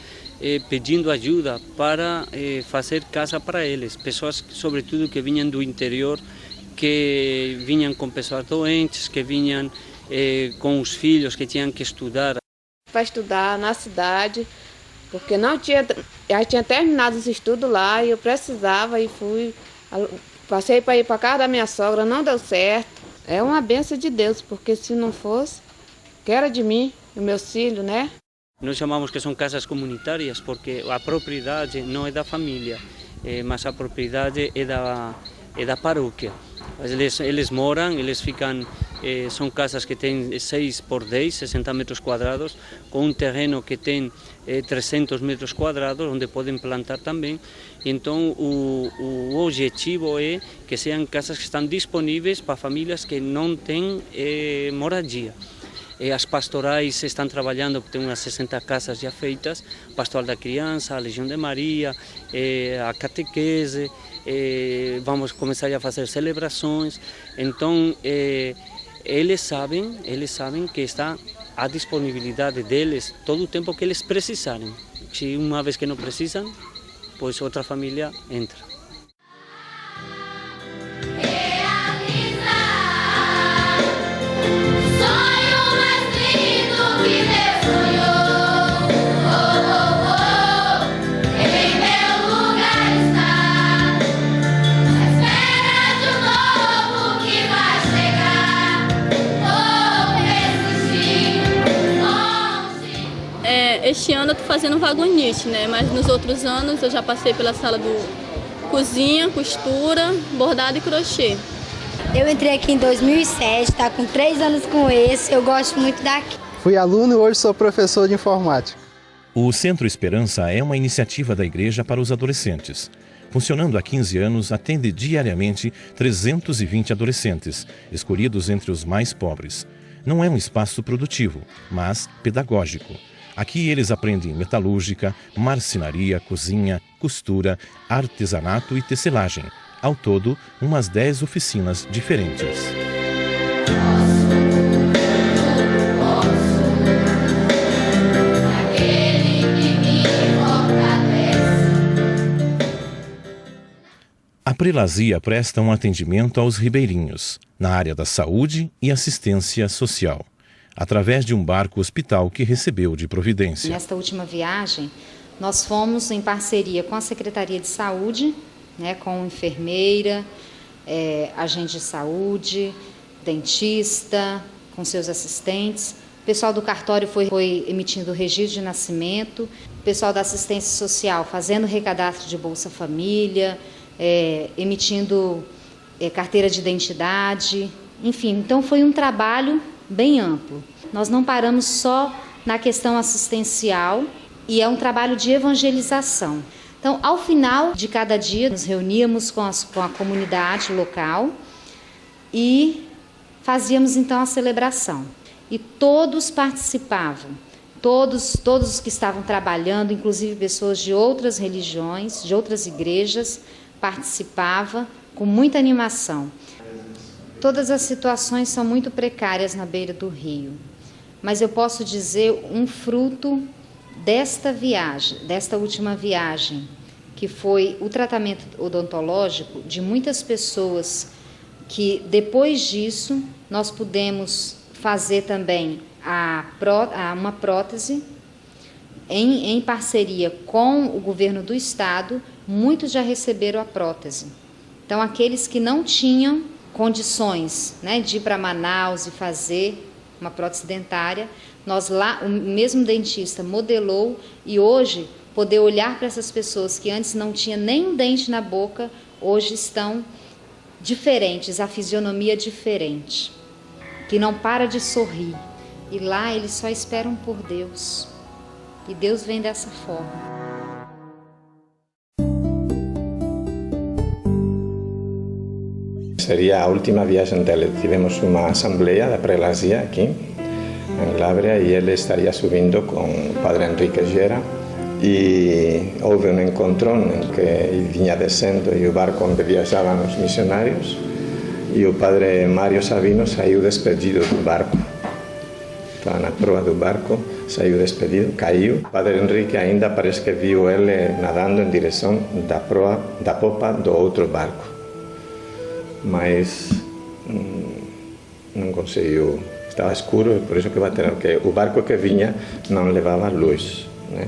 pedindo ajuda para fazer casa para eles. Pessoas, sobretudo, que vinham do interior, que vinham com pessoas doentes, que vinham com os filhos que tinham que estudar. Para estudar na cidade, porque já tinha terminado os estudos lá e eu precisava e fui. Passei para ir para casa da minha sogra, não deu certo. É uma bênção de Deus, porque se não fosse, que era de mim, e meus filhos, né? Nós chamamos que são casas comunitárias porque a propriedade não é da família, mas a propriedade é da paróquia. Eles moram, eles ficam, são casas que têm 6 por 10, 60 metros quadrados, com um terreno que tem 300 metros quadrados, onde podem plantar também. Então, o objetivo é que sejam casas que estão disponíveis para famílias que não têm moradia. As pastorais estão trabalhando, tem umas 60 casas já feitas, Pastoral da Criança, a Legião de Maria, a catequese, vamos começar a fazer celebrações. Então, eles sabem que está à disponibilidade deles todo o tempo que eles precisarem. Se uma vez que não precisam, pois outra família entra. Este ano eu estou fazendo vagonite, né? Mas nos outros anos eu já passei pela sala do cozinha, costura, bordado e crochê. Eu entrei aqui em 2007, tá com 3 anos com esse, eu gosto muito daqui. Fui aluno e hoje sou professor de informática. O Centro Esperança é uma iniciativa da igreja para os adolescentes. Funcionando há 15 anos, atende diariamente 320 adolescentes, escolhidos entre os mais pobres. Não é um espaço produtivo, mas pedagógico. Aqui eles aprendem metalúrgica, marcenaria, cozinha, costura, artesanato e tecelagem. Ao todo, umas 10 oficinas diferentes. A Prelazia presta um atendimento aos ribeirinhos, na área da saúde e assistência social, através de um barco-hospital que recebeu de providência. Nesta última viagem, nós fomos em parceria com a Secretaria de Saúde, com enfermeira, agente de saúde, dentista, com seus assistentes. O pessoal do cartório foi emitindo o registro de nascimento, o pessoal da assistência social fazendo recadastro de Bolsa Família, emitindo carteira de identidade, enfim. Então foi um trabalho bem amplo. Nós não paramos só na questão assistencial e é um trabalho de evangelização. Então, ao final de cada dia, nos reuníamos com a comunidade local e fazíamos então a celebração. E todos participavam, todos os que estavam trabalhando, inclusive pessoas de outras religiões, de outras igrejas, participavam com muita animação. Todas as situações são muito precárias na beira do rio, mas eu posso dizer um fruto desta viagem, desta última viagem, que foi o tratamento odontológico de muitas pessoas que depois disso nós pudemos fazer também uma prótese em parceria com o governo do estado. Muitos já receberam a prótese. Então aqueles que não tinham condições de ir para Manaus e fazer uma prótese dentária, nós lá, o mesmo dentista modelou, e hoje poder olhar para essas pessoas que antes não tinham nem um dente na boca, hoje estão diferentes, a fisionomia diferente, que não para de sorrir, e lá eles só esperam por Deus, e Deus vem dessa forma. seria a última viagem dele. Tivemos uma assembleia da prelazia aqui, em Lábrea, e ele estaria subindo com o padre Henrique Gera, e houve um encontro em que ele vinha descendo e o barco onde viajavam os missionários, e o padre Mário Sabino saiu despedido do barco. Estava na proa do barco, saiu despedido, caiu. O padre Henrique ainda parece que viu ele nadando em direção da popa do outro barco, mas não conseguiu, estava escuro, por isso que bateram, que o barco que vinha não levava luz, né?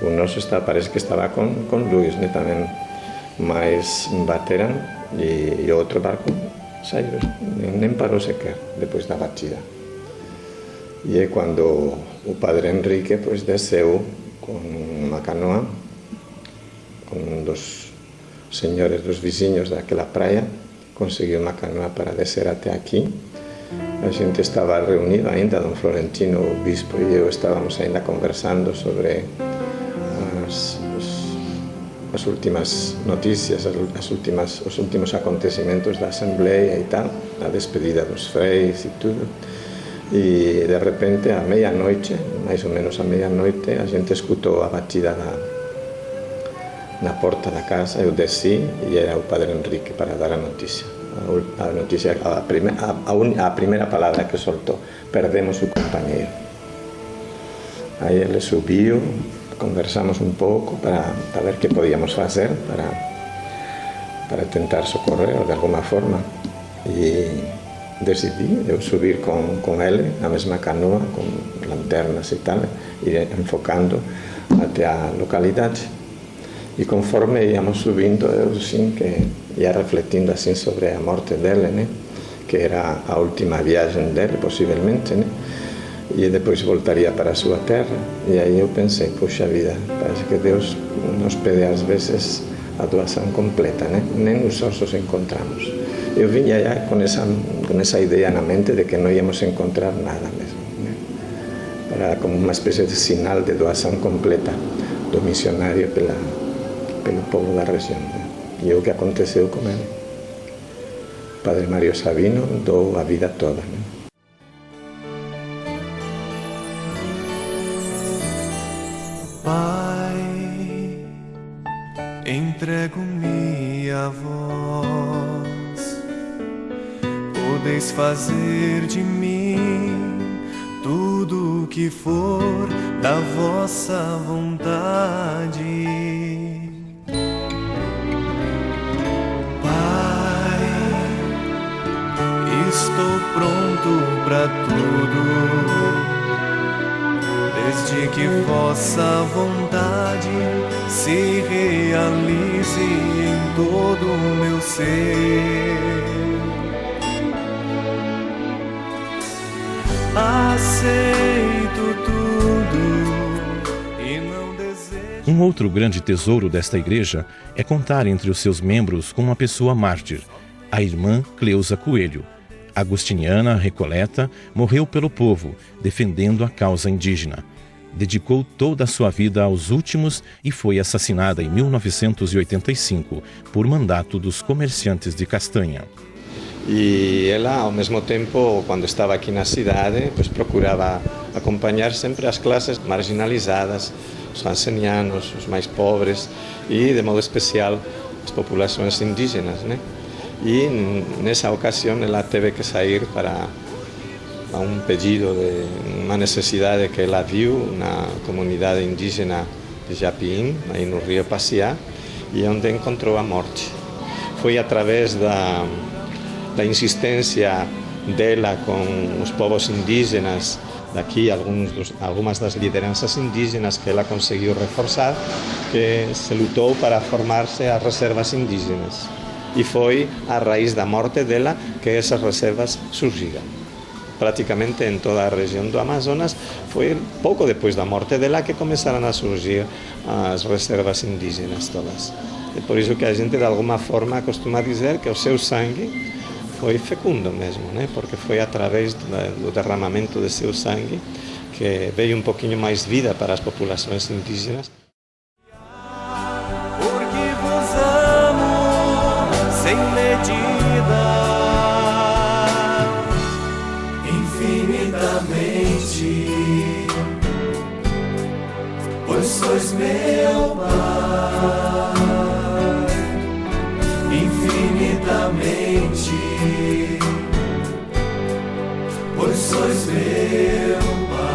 O nosso parece que estava com luz, né, também, mas bateram e o outro barco saiu, nem parou sequer depois da batida. E é quando o padre Henrique pues, desceu com uma canoa, com um dos senhores, dos vizinhos daquela praia, conseguiu uma canoa para descer até aqui. A gente estava reunido ainda, Dom Florentino, o bispo e eu estávamos ainda conversando sobre as últimas notícias, os últimos acontecimentos da Assembleia e tal, a despedida dos freis e tudo. E de repente, à meia-noite, mais ou menos à meia-noite, a gente escutou a batida na porta da casa. Eu desci e era o padre Henrique para dar a notícia. A primeira palavra que soltou: perdemos o companheiro. Aí ele subiu, conversamos um pouco para ver o que podíamos fazer para tentar socorrer de alguma forma. E decidi eu subir com ele na mesma canoa, com lanternas e tal, ir enfocando até a localidade. E conforme íamos subindo, eu sim que ia refletindo assim sobre a morte dele, né? Que era a última viagem dele, possivelmente, né? E depois voltaria para a sua terra. E aí eu pensei, puxa vida, parece que Deus nos pede às vezes a doação completa, né? Nem os ossos encontramos. Eu vinha já com essa ideia na mente de que não íamos encontrar nada mesmo, né? Como uma espécie de sinal de doação completa do missionário pelo povo da região, né? E é o que aconteceu com ele. O padre Mário Sabino doou a vida toda, né? Pai, entrego-me a vós, podeis fazer de mim tudo o que for da vossa vontade. Pai, estou pronto para tudo, desde que vossa vontade se realize em todo o meu ser. Aceito tudo e não desejo. Um outro grande tesouro desta igreja é contar entre os seus membros com uma pessoa mártir, a irmã Cleusa Coelho. Agostiniana recoleta, morreu pelo povo, defendendo a causa indígena. Dedicou toda a sua vida aos últimos e foi assassinada em 1985 por mandato dos comerciantes de castanha. E ela, ao mesmo tempo, quando estava aqui na cidade, pues, procurava acompanhar sempre as classes marginalizadas, os ancianos, os mais pobres e, de modo especial, as populações indígenas, né? E nessa ocasião ela teve que sair para um pedido de uma necessidade que ela viu na comunidade indígena de Japim, aí no Rio Paciá, e onde encontrou a morte. Foi através da insistência dela com os povos indígenas daqui, algumas das lideranças indígenas que ela conseguiu reforçar, que se lutou para formar-se as reservas indígenas. E foi a raiz da morte dela que essas reservas surgiram. Praticamente em toda a região do Amazonas, foi pouco depois da morte dela que começaram a surgir as reservas indígenas todas. É por isso que a gente, de alguma forma, costuma dizer que o seu sangue foi fecundo mesmo, né? Porque foi através do derramamento de seu sangue que veio um pouquinho mais vida para as populações indígenas. Porque vos amo sem medida. pois sois meu Pai, infinitamente, pois sois meu Pai.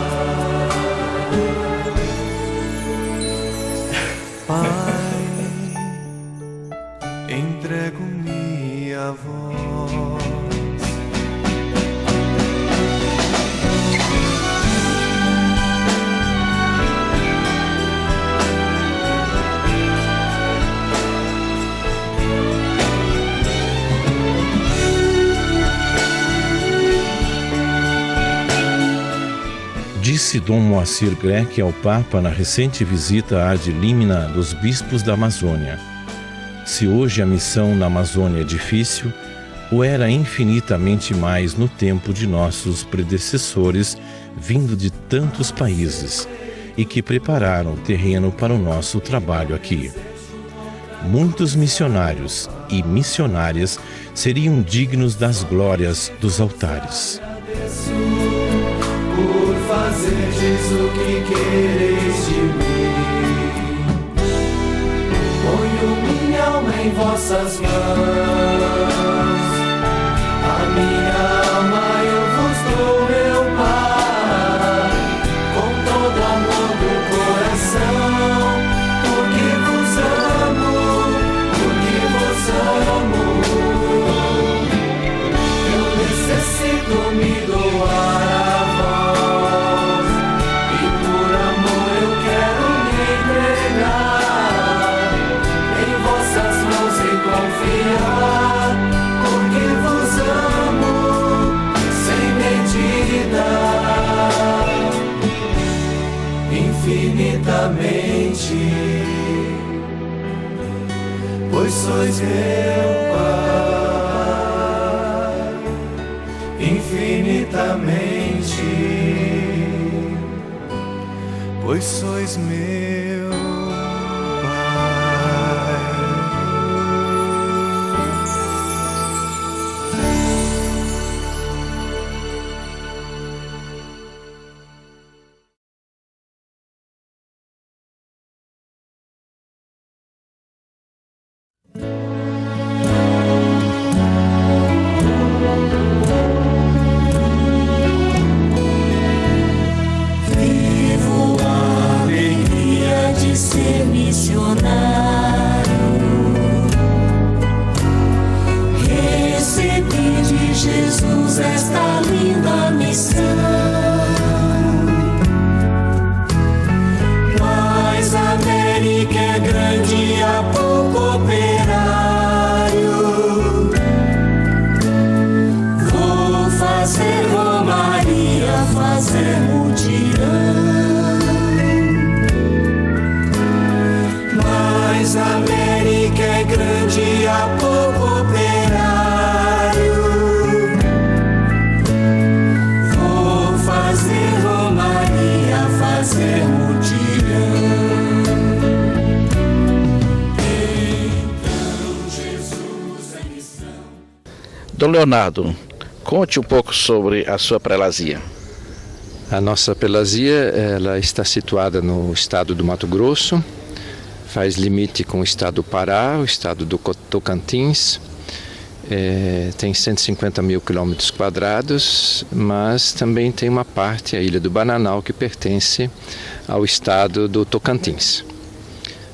Pai, entrego-me a vós. Disse Dom Moacir Grech ao Papa na recente visita ad limina dos bispos da Amazônia: se hoje a missão na Amazônia é difícil, o era infinitamente mais no tempo de nossos predecessores, vindo de tantos países, e que prepararam o terreno para o nosso trabalho aqui. Muitos missionários e missionárias seriam dignos das glórias dos altares. Por fazerdes o que quereis de mim, ponho minha alma em vossas mãos, a minha alma eu vos dou, meu Pai, com todo amor do coração, porque vos amo, eu necessito me doar. Infinitamente, pois sois meu Pai, infinitamente, pois sois meu ser missionário, recebi de Jesus esta linda missão. Mas a América é grande e há pouco operário. Vou fazer romaria, fazer mutirão. Mas a América é grande e há pouco operário. Vou fazer romaria, fazer mutirão. Então Jesus é missão. Dom Leonardo, conte um pouco sobre a sua prelazia. A nossa prelazia, ela está situada no estado do Mato Grosso. Faz limite com o estado do Pará, o estado do Tocantins, tem 150 mil quilômetros quadrados, mas também tem uma parte, a Ilha do Bananal, que pertence ao estado do Tocantins.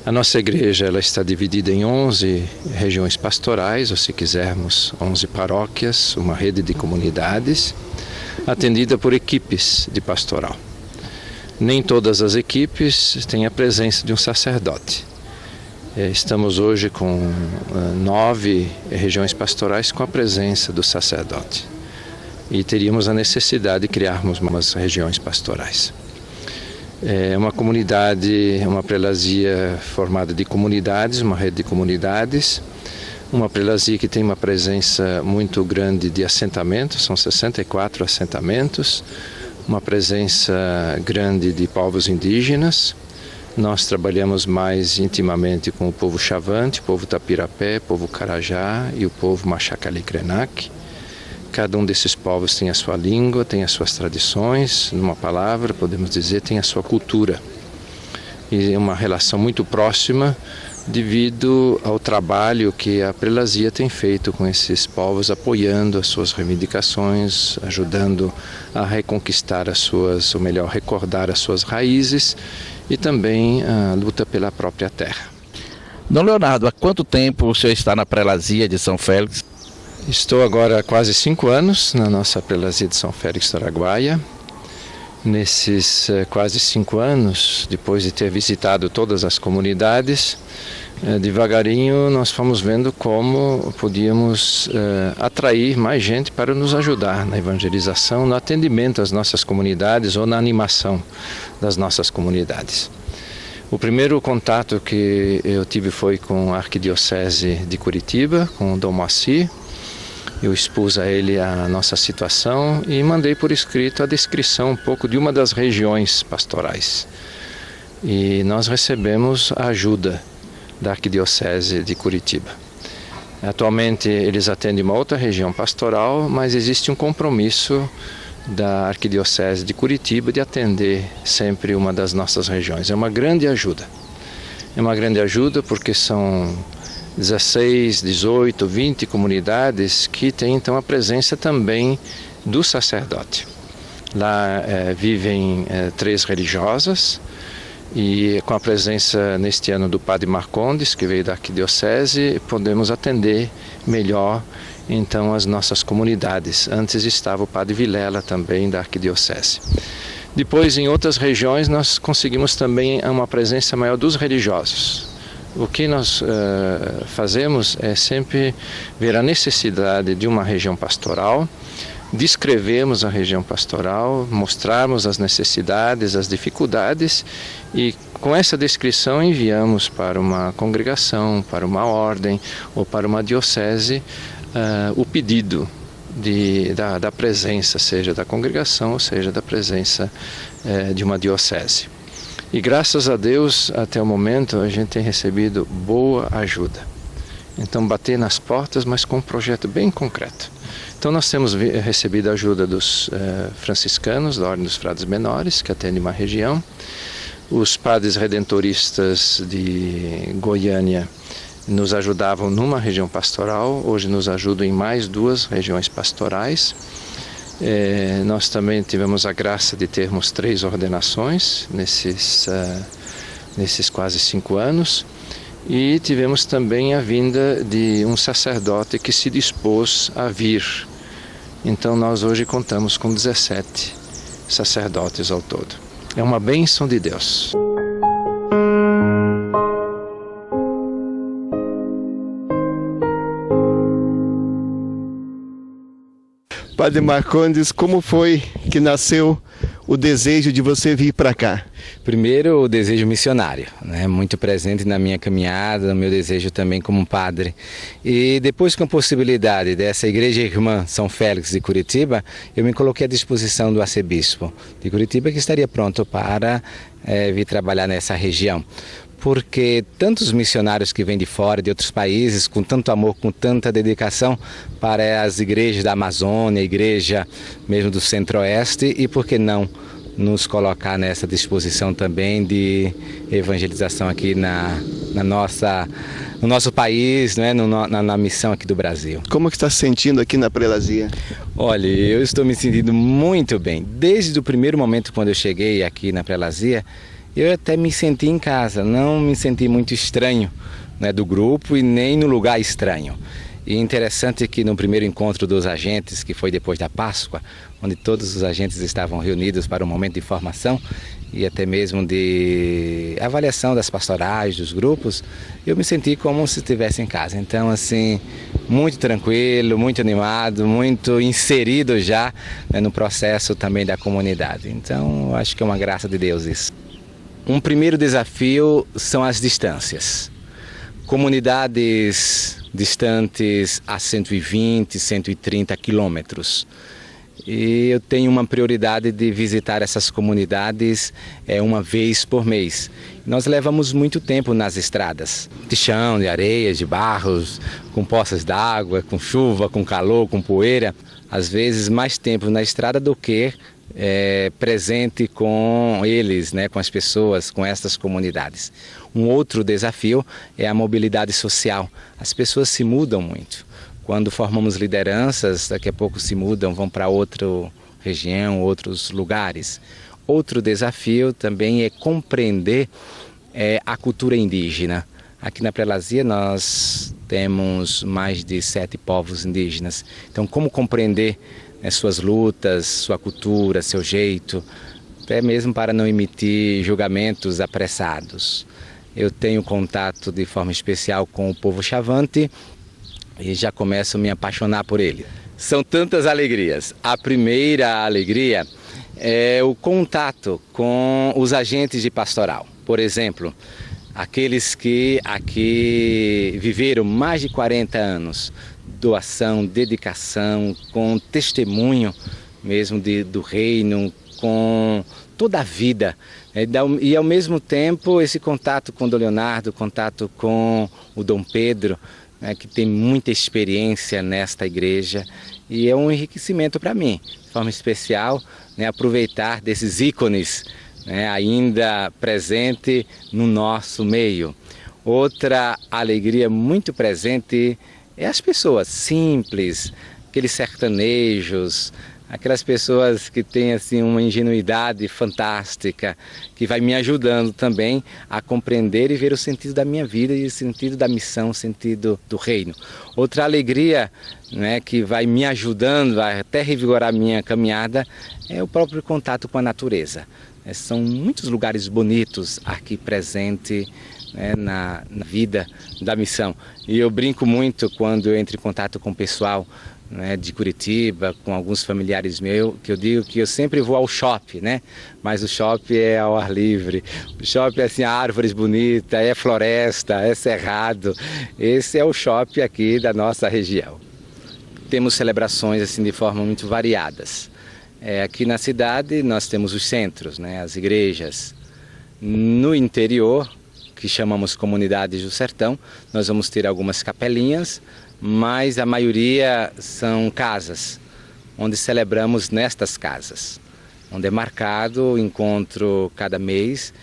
A nossa igreja ela está dividida em 11 regiões pastorais, ou se quisermos, 11 paróquias, uma rede de comunidades, atendida por equipes de pastoral. Nem todas as equipes têm a presença de um sacerdote. Estamos hoje com 9 regiões pastorais com a presença do sacerdote. E teríamos a necessidade de criarmos umas regiões pastorais. É uma comunidade, uma prelazia formada de comunidades, uma rede de comunidades. Uma prelazia que tem uma presença muito grande de assentamentos, são 64 assentamentos. Uma presença grande de povos indígenas. Nós trabalhamos mais intimamente com o povo Chavante, o povo Tapirapé, o povo Carajá e o povo Machacali-Krenak. Cada um desses povos tem a sua língua, tem as suas tradições, numa palavra podemos dizer, tem a sua cultura. e uma relação muito próxima devido ao trabalho que a prelazia tem feito com esses povos, apoiando as suas reivindicações, ajudando a reconquistar ou melhor, recordar as suas raízes e também a luta pela própria terra. Dom Leonardo, há quanto tempo o senhor está na prelazia de São Félix? Estou agora há quase 5 anos na nossa prelazia de São Félix do Araguaia. Nesses quase 5 anos, depois de ter visitado todas as comunidades, devagarinho nós fomos vendo como podíamos atrair mais gente para nos ajudar na evangelização, no atendimento às nossas comunidades ou na animação das nossas comunidades. O primeiro contato que eu tive foi com a Arquidiocese de Curitiba, com o Dom Moacir. Eu expus a ele a nossa situação e mandei por escrito a descrição um pouco de uma das regiões pastorais. E nós recebemos a ajuda da Arquidiocese de Curitiba. Atualmente eles atendem uma outra região pastoral, mas existe um compromisso da Arquidiocese de Curitiba de atender sempre uma das nossas regiões. É uma grande ajuda. É uma grande ajuda porque são 16, 18, 20 comunidades que têm então a presença também do sacerdote. Lá vivem 3 religiosas e com a presença neste ano do Padre Marcondes, que veio da Arquidiocese, podemos atender melhor então as nossas comunidades. Antes estava o Padre Vilela também da Arquidiocese. Depois em outras regiões nós conseguimos também uma presença maior dos religiosos. O que nós fazemos é sempre ver a necessidade de uma região pastoral, descrevemos a região pastoral, mostrarmos as necessidades, as dificuldades e com essa descrição enviamos para uma congregação, para uma ordem ou para uma diocese o pedido da presença, seja da congregação ou seja da presença de uma diocese. E graças a Deus, até o momento, a gente tem recebido boa ajuda. Então, bater nas portas, mas com um projeto bem concreto. Então, nós temos recebido a ajuda dos franciscanos, da Ordem dos Frades Menores, que atende uma região. Os padres redentoristas de Goiânia nos ajudavam numa região pastoral, hoje nos ajudam em mais 2 regiões pastorais. Nós também tivemos a graça de termos 3 ordenações nesses quase 5 anos e tivemos também a vinda de um sacerdote que se dispôs a vir. Então nós hoje contamos com 17 sacerdotes ao todo. É uma bênção de Deus. Padre Marcondes, como foi que nasceu o desejo de você vir para cá? Primeiro, o desejo missionário, né? Muito presente na minha caminhada, no meu desejo também como padre. E depois, com a possibilidade dessa Igreja Irmã São Félix de Curitiba, eu me coloquei à disposição do arcebispo de Curitiba, que estaria pronto para vir trabalhar nessa região. Porque tantos missionários que vêm de fora, de outros países, com tanto amor, com tanta dedicação para as igrejas da Amazônia, igreja mesmo do Centro-Oeste, e por que não nos colocar nessa disposição também de evangelização aqui no nosso país, né, na missão aqui do Brasil. Como que está se sentindo aqui na prelazia? Olha, eu estou me sentindo muito bem. Desde o primeiro momento quando eu cheguei aqui na prelazia, eu até me senti em casa, não me senti muito estranho, né, do grupo e nem no lugar estranho. E interessante que no primeiro encontro dos agentes, que foi depois da Páscoa, onde todos os agentes estavam reunidos para um momento de formação e até mesmo de avaliação das pastorais, dos grupos, eu me senti como se estivesse em casa. Então, assim, muito tranquilo, muito animado, muito inserido já, né, no processo também da comunidade. Então, acho que é uma graça de Deus isso. Um primeiro desafio são as distâncias. Comunidades distantes a 120, 130 quilômetros. E eu tenho uma prioridade de visitar essas comunidades uma vez por mês. Nós levamos muito tempo nas estradas, de chão, de areia, de barros, com poças d'água, com chuva, com calor, com poeira. Às vezes mais tempo na estrada do que presente com eles, né, com as pessoas, com essas comunidades. Um outro desafio é a mobilidade social. As pessoas se mudam muito. Quando formamos lideranças, daqui a pouco se mudam, vão para outra região, outros lugares. Outro desafio também é compreender a cultura indígena. Aqui na Prelazia nós temos mais de 7 povos indígenas. Então, como compreender suas lutas, sua cultura, seu jeito, até mesmo para não emitir julgamentos apressados. Eu tenho contato de forma especial com o povo Chavante e já começo a me apaixonar por ele. São tantas alegrias. A primeira alegria é o contato com os agentes de pastoral. Por exemplo, aqueles que aqui viveram mais de 40 anos, doação, dedicação, com testemunho mesmo do reino, com toda a vida. E ao mesmo tempo esse contato com o Dom Leonardo, contato com o Dom Pedro, que tem muita experiência nesta igreja, e é um enriquecimento para mim, de forma especial, aproveitar desses ícones ainda presente no nosso meio. Outra alegria muito presente é as pessoas simples, aqueles sertanejos, aquelas pessoas que têm assim uma ingenuidade fantástica, que vai me ajudando também a compreender e ver o sentido da minha vida e o sentido da missão, o sentido do reino. Outra alegria, que vai me ajudando a até revigorar a minha caminhada é o próprio contato com a natureza. São muitos lugares bonitos aqui presentes na vida da missão. E eu brinco muito quando eu entro em contato com o pessoal de Curitiba, com alguns familiares meus, que eu digo que eu sempre vou ao shopping, mas o shopping é ao ar livre. O shopping é assim, árvores bonitas, é floresta, é cerrado. Esse é o shopping aqui da nossa região. Temos celebrações assim de forma muito variadas. Aqui na cidade nós temos os centros, as igrejas. No interior, que chamamos Comunidades do Sertão, nós vamos ter algumas capelinhas, mas a maioria são casas, onde celebramos nestas casas, onde é marcado o encontro cada mês.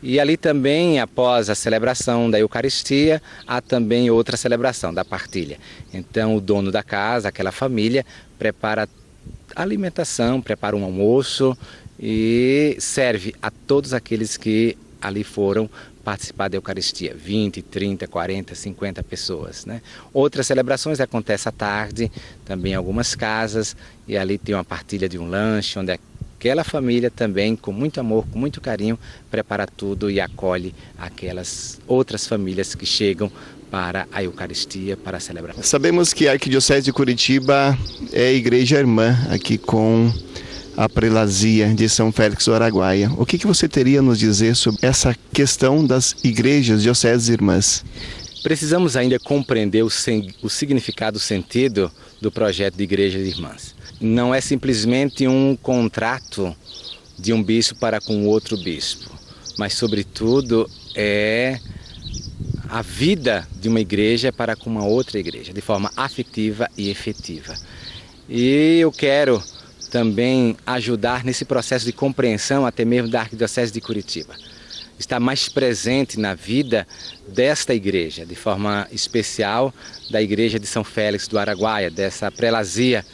E ali também, após a celebração da Eucaristia, há também outra celebração da partilha. Então o dono da casa, aquela família, prepara a alimentação, prepara um almoço e serve a todos aqueles que ali foram participar da Eucaristia, 20, 30, 40, 50 pessoas. Outras celebrações acontecem à tarde, também em algumas casas, e ali tem uma partilha de um lanche, onde aquela família também, com muito amor, com muito carinho, prepara tudo e acolhe aquelas outras famílias que chegam para a Eucaristia, para a celebração. Sabemos que a Arquidiocese de Curitiba é a igreja irmã aqui com a Prelazia de São Félix do Araguaia. O que você teria a nos dizer sobre essa questão das igrejas dioceses irmãs? Precisamos ainda compreender o significado, o sentido do projeto de igrejas irmãs. Não é simplesmente um contrato de um bispo para com outro bispo, mas sobretudo é a vida de uma igreja para com uma outra igreja, de forma afetiva e efetiva. E eu quero também ajudar nesse processo de compreensão até mesmo da Arquidiocese de Curitiba. Está mais presente na vida desta igreja, de forma especial da igreja de São Félix do Araguaia, dessa prelazia,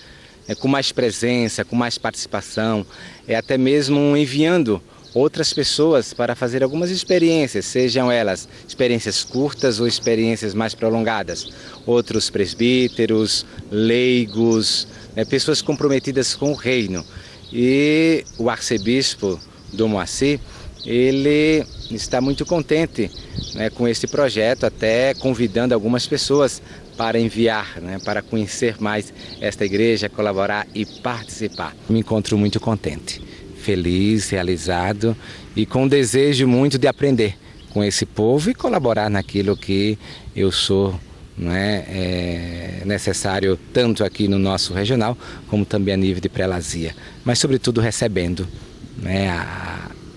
com mais presença, com mais participação, até mesmo enviando outras pessoas para fazer algumas experiências, sejam elas experiências curtas ou experiências mais prolongadas. Outros presbíteros, leigos, pessoas comprometidas com o reino. E o arcebispo Dom Moacir, ele está muito contente com esse projeto, até convidando algumas pessoas para enviar, para conhecer mais esta igreja, colaborar e participar. Me encontro muito contente, feliz, realizado e com desejo muito de aprender com esse povo e colaborar naquilo que eu sou necessário tanto aqui no nosso regional como também a nível de prelazia, mas sobretudo recebendo,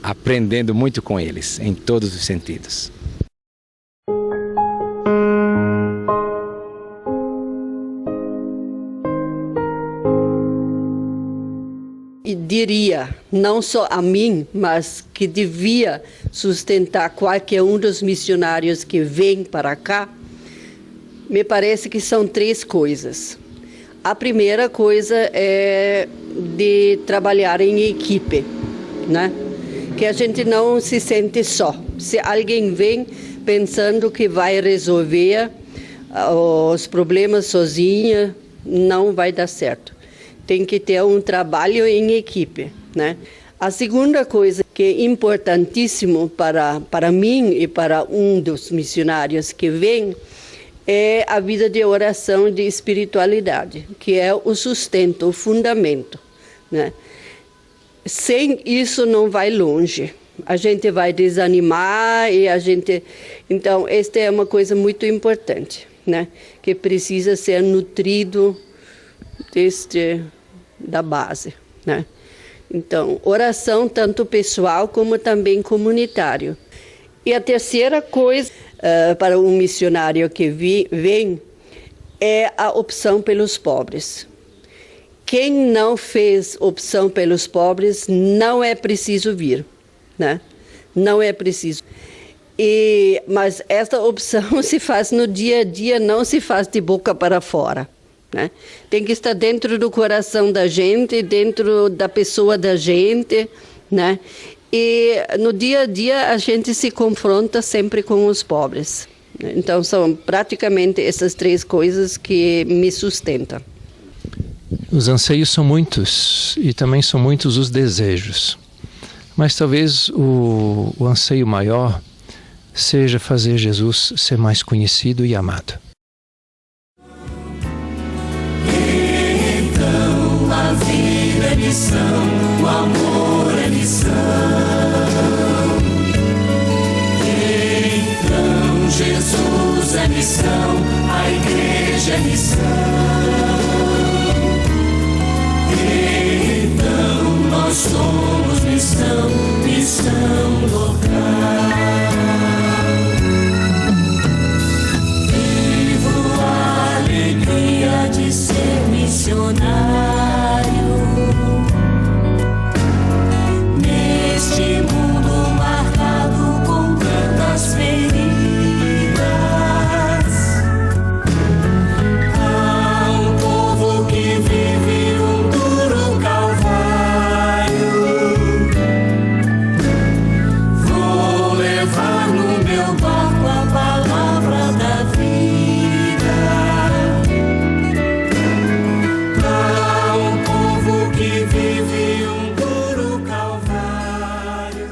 aprendendo muito com eles em todos os sentidos. De deveria, não só a mim, mas que devia sustentar qualquer um dos missionários que vem para cá, me parece que são 3 coisas. A primeira coisa é de trabalhar em equipe, né? Que a gente não se sente só. Se alguém vem pensando que vai resolver os problemas sozinha, não vai dar certo. Tem que ter um trabalho em equipe, né? A segunda coisa que é importantíssimo para mim e para um dos missionários que vem é a vida de oração, de espiritualidade, que é o sustento, o fundamento, né? Sem isso não vai longe. A gente vai desanimar e a gente... Então, esta é uma coisa muito importante, né? Que precisa ser nutrido da base, né? Então, oração tanto pessoal como também comunitário. E a terceira coisa para um missionário que vem é a opção pelos pobres. Quem não fez opção pelos pobres, não é preciso vir, né? Não é preciso. Mas essa opção se faz no dia a dia, não se faz de boca para fora, né? Tem que estar dentro do coração da gente, dentro da pessoa da gente, né? E no dia a dia a gente se confronta sempre com os pobres. Então são praticamente essas 3 coisas que me sustentam. Os anseios são muitos e também são muitos os desejos. Mas talvez o anseio maior seja fazer Jesus ser mais conhecido e amado. Então a vida é missão, o amor é missão. Então Jesus é missão, a igreja é missão. Então nós somos missão, missão local. Vivo a alegria de ser missionário neste mundo marcado com tantas feridas. Há um povo que vive um duro calvário. Vou levar no meu barco a palavra da vida. Há um povo que vive um duro calvário.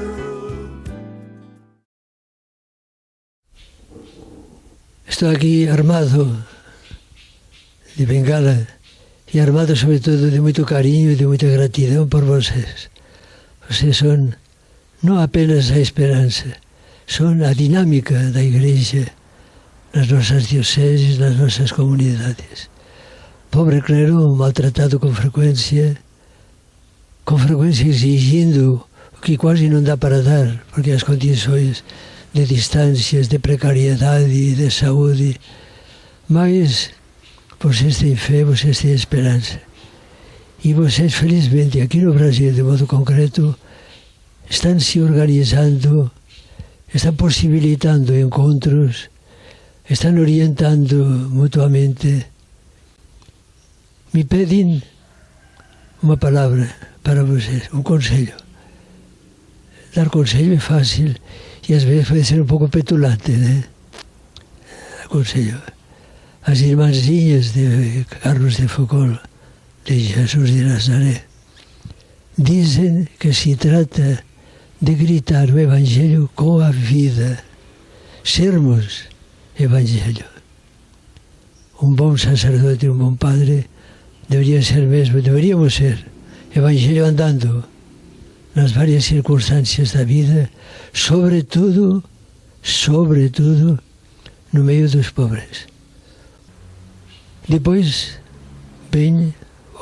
Estou aqui armado de bengala e armado sobretudo de muito carinho e de muita gratidão por vocês. Vocês são não apenas a esperança, são a dinâmica da igreja nas nossas dioceses, nas nossas comunidades. Pobre clero maltratado com frequência exigindo o que quase não dá para dar, porque as condições de distâncias, de precariedade, de saúde. Mas vocês têm fé, vocês têm esperança. E vocês, felizmente, aqui no Brasil, de modo concreto, estão se organizando, estão possibilitando encontros, estão orientando mutuamente. Me pedem uma palavra para vocês, um conselho. Dar conselho é fácil e às vezes pode ser um pouco petulante, né? Aconselho. As irmãzinhas de Carlos de Foucault, de Jesus de Nazaré, dizem que se trata de gritar o Evangelho com a vida, sermos Evangelho. Um bom sacerdote, um bom padre, deveríamos ser Evangelho andando nas várias circunstâncias da vida, sobretudo no meio dos pobres. Depois vem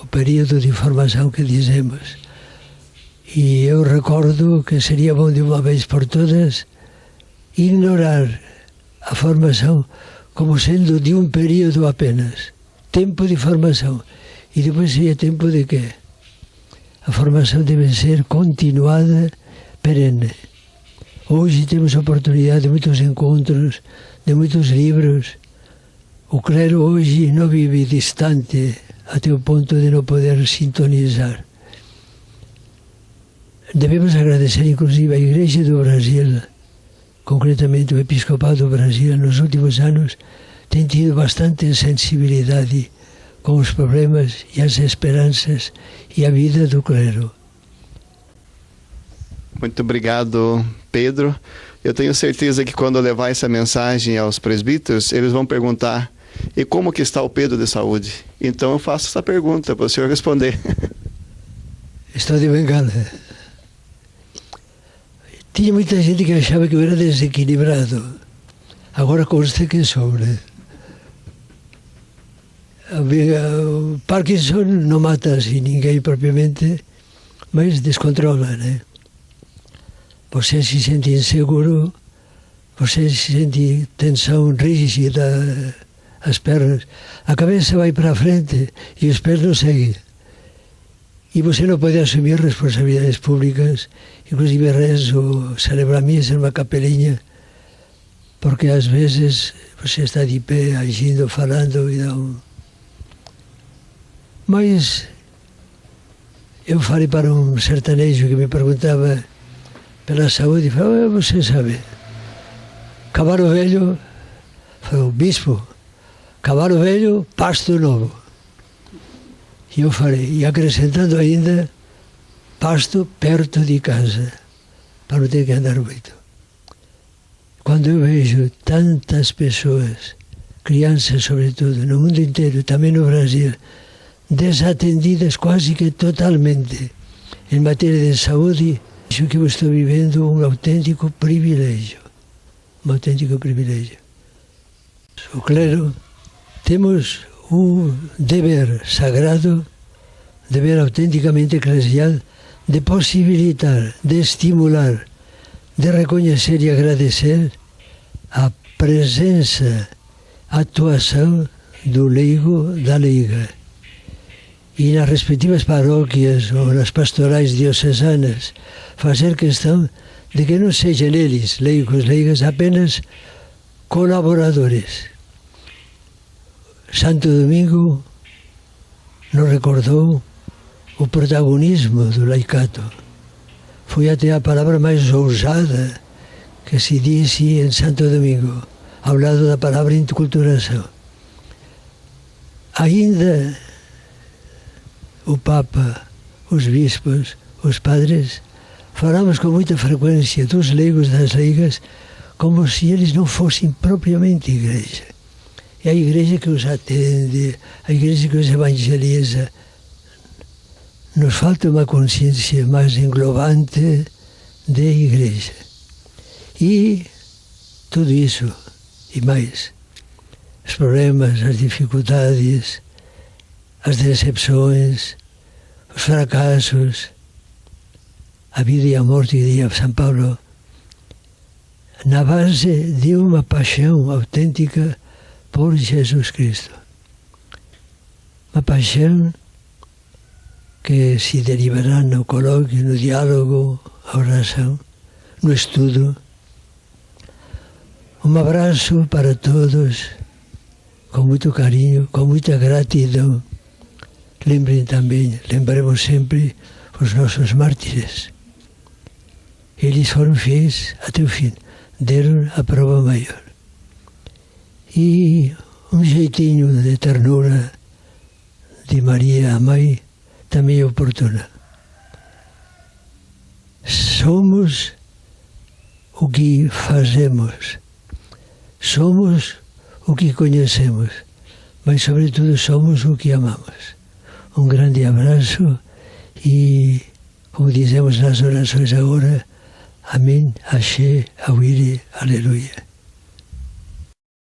o período de formação que dizemos. E eu recordo que seria bom de uma vez por todas ignorar a formação como sendo de um período apenas. Tempo de formação. E depois seria tempo de quê? A formação deve ser continuada, perene. Hoje temos a oportunidade de muitos encontros, de muitos livros. O clero hoje não vive distante até o ponto de não poder sintonizar. Devemos agradecer inclusive à Igreja do Brasil, concretamente o Episcopado do Brasil, nos últimos anos tem tido bastante sensibilidade com os problemas e as esperanças e a vida do clero. Muito obrigado, Pedro. Eu tenho certeza que quando eu levar essa mensagem aos presbíteros, eles vão perguntar: e como que está o Pedro de saúde? Então eu faço essa pergunta para o senhor responder. Estou de bengala. Tinha muita gente que achava que eu era desequilibrado. Agora consta que sou, né? O Parkinson não mata assim ninguém propriamente, mas descontrola, né? Você se sente inseguro, você se sente tensão rígida, as pernas, a cabeça vai para frente e os pés não seguem. E você não pode assumir responsabilidades públicas, inclusive rezo, celebrar missa numa capelinha, porque às vezes você está de pé, agindo, falando e dá um... Mas eu falei para um sertanejo que me perguntava pela saúde, e falei: você sabe, cavalo velho, falou, bispo, cavalo velho, pasto novo. E eu falei, e acrescentando ainda, pasto perto de casa, para não ter que andar muito. Quando eu vejo tantas pessoas, crianças sobretudo, no mundo inteiro, também no Brasil, desatendidas quase que totalmente em matéria de saúde, acho que eu estou vivendo um autêntico privilégio. Um autêntico privilégio. O clero, temos o dever sagrado, dever autenticamente eclesial, de possibilitar, de estimular, de reconhecer e agradecer a presença, a atuação do leigo, da leiga. E nas respectivas paróquias ou nas pastorais diocesanas, fazer questão de que não sejam eles, leigos, leigas, apenas colaboradores. Santo Domingo nos recordou o protagonismo do laicato. Foi até a palavra mais ousada que se disse em Santo Domingo, ao lado da palavra inculturação. Ainda o Papa, os bispos, os padres, falamos com muita frequência dos leigos, das leigas, como se eles não fossem propriamente igreja. É a igreja que os atende, a igreja que os evangeliza. Nos falta uma consciência mais englobante de igreja. E tudo isso e mais, os problemas, as dificuldades, as decepções, os fracassos, a vida e a morte, diria São Paulo, na base de uma paixão autêntica por Jesus Cristo. Uma paixão que se derivará no colóquio, no diálogo, a oração, no estudo. Um abraço para todos, com muito carinho, com muita gratidão. Lembremos sempre os nossos mártires. Eles foram fiéis até o fim, deram a prova maior. E um jeitinho de ternura de Maria, a mãe, também é oportuna. Somos o que fazemos, somos o que conhecemos, mas sobretudo somos o que amamos. Um grande abraço e, como dizemos nas orações agora, Amém, Axé, Auire, Aleluia.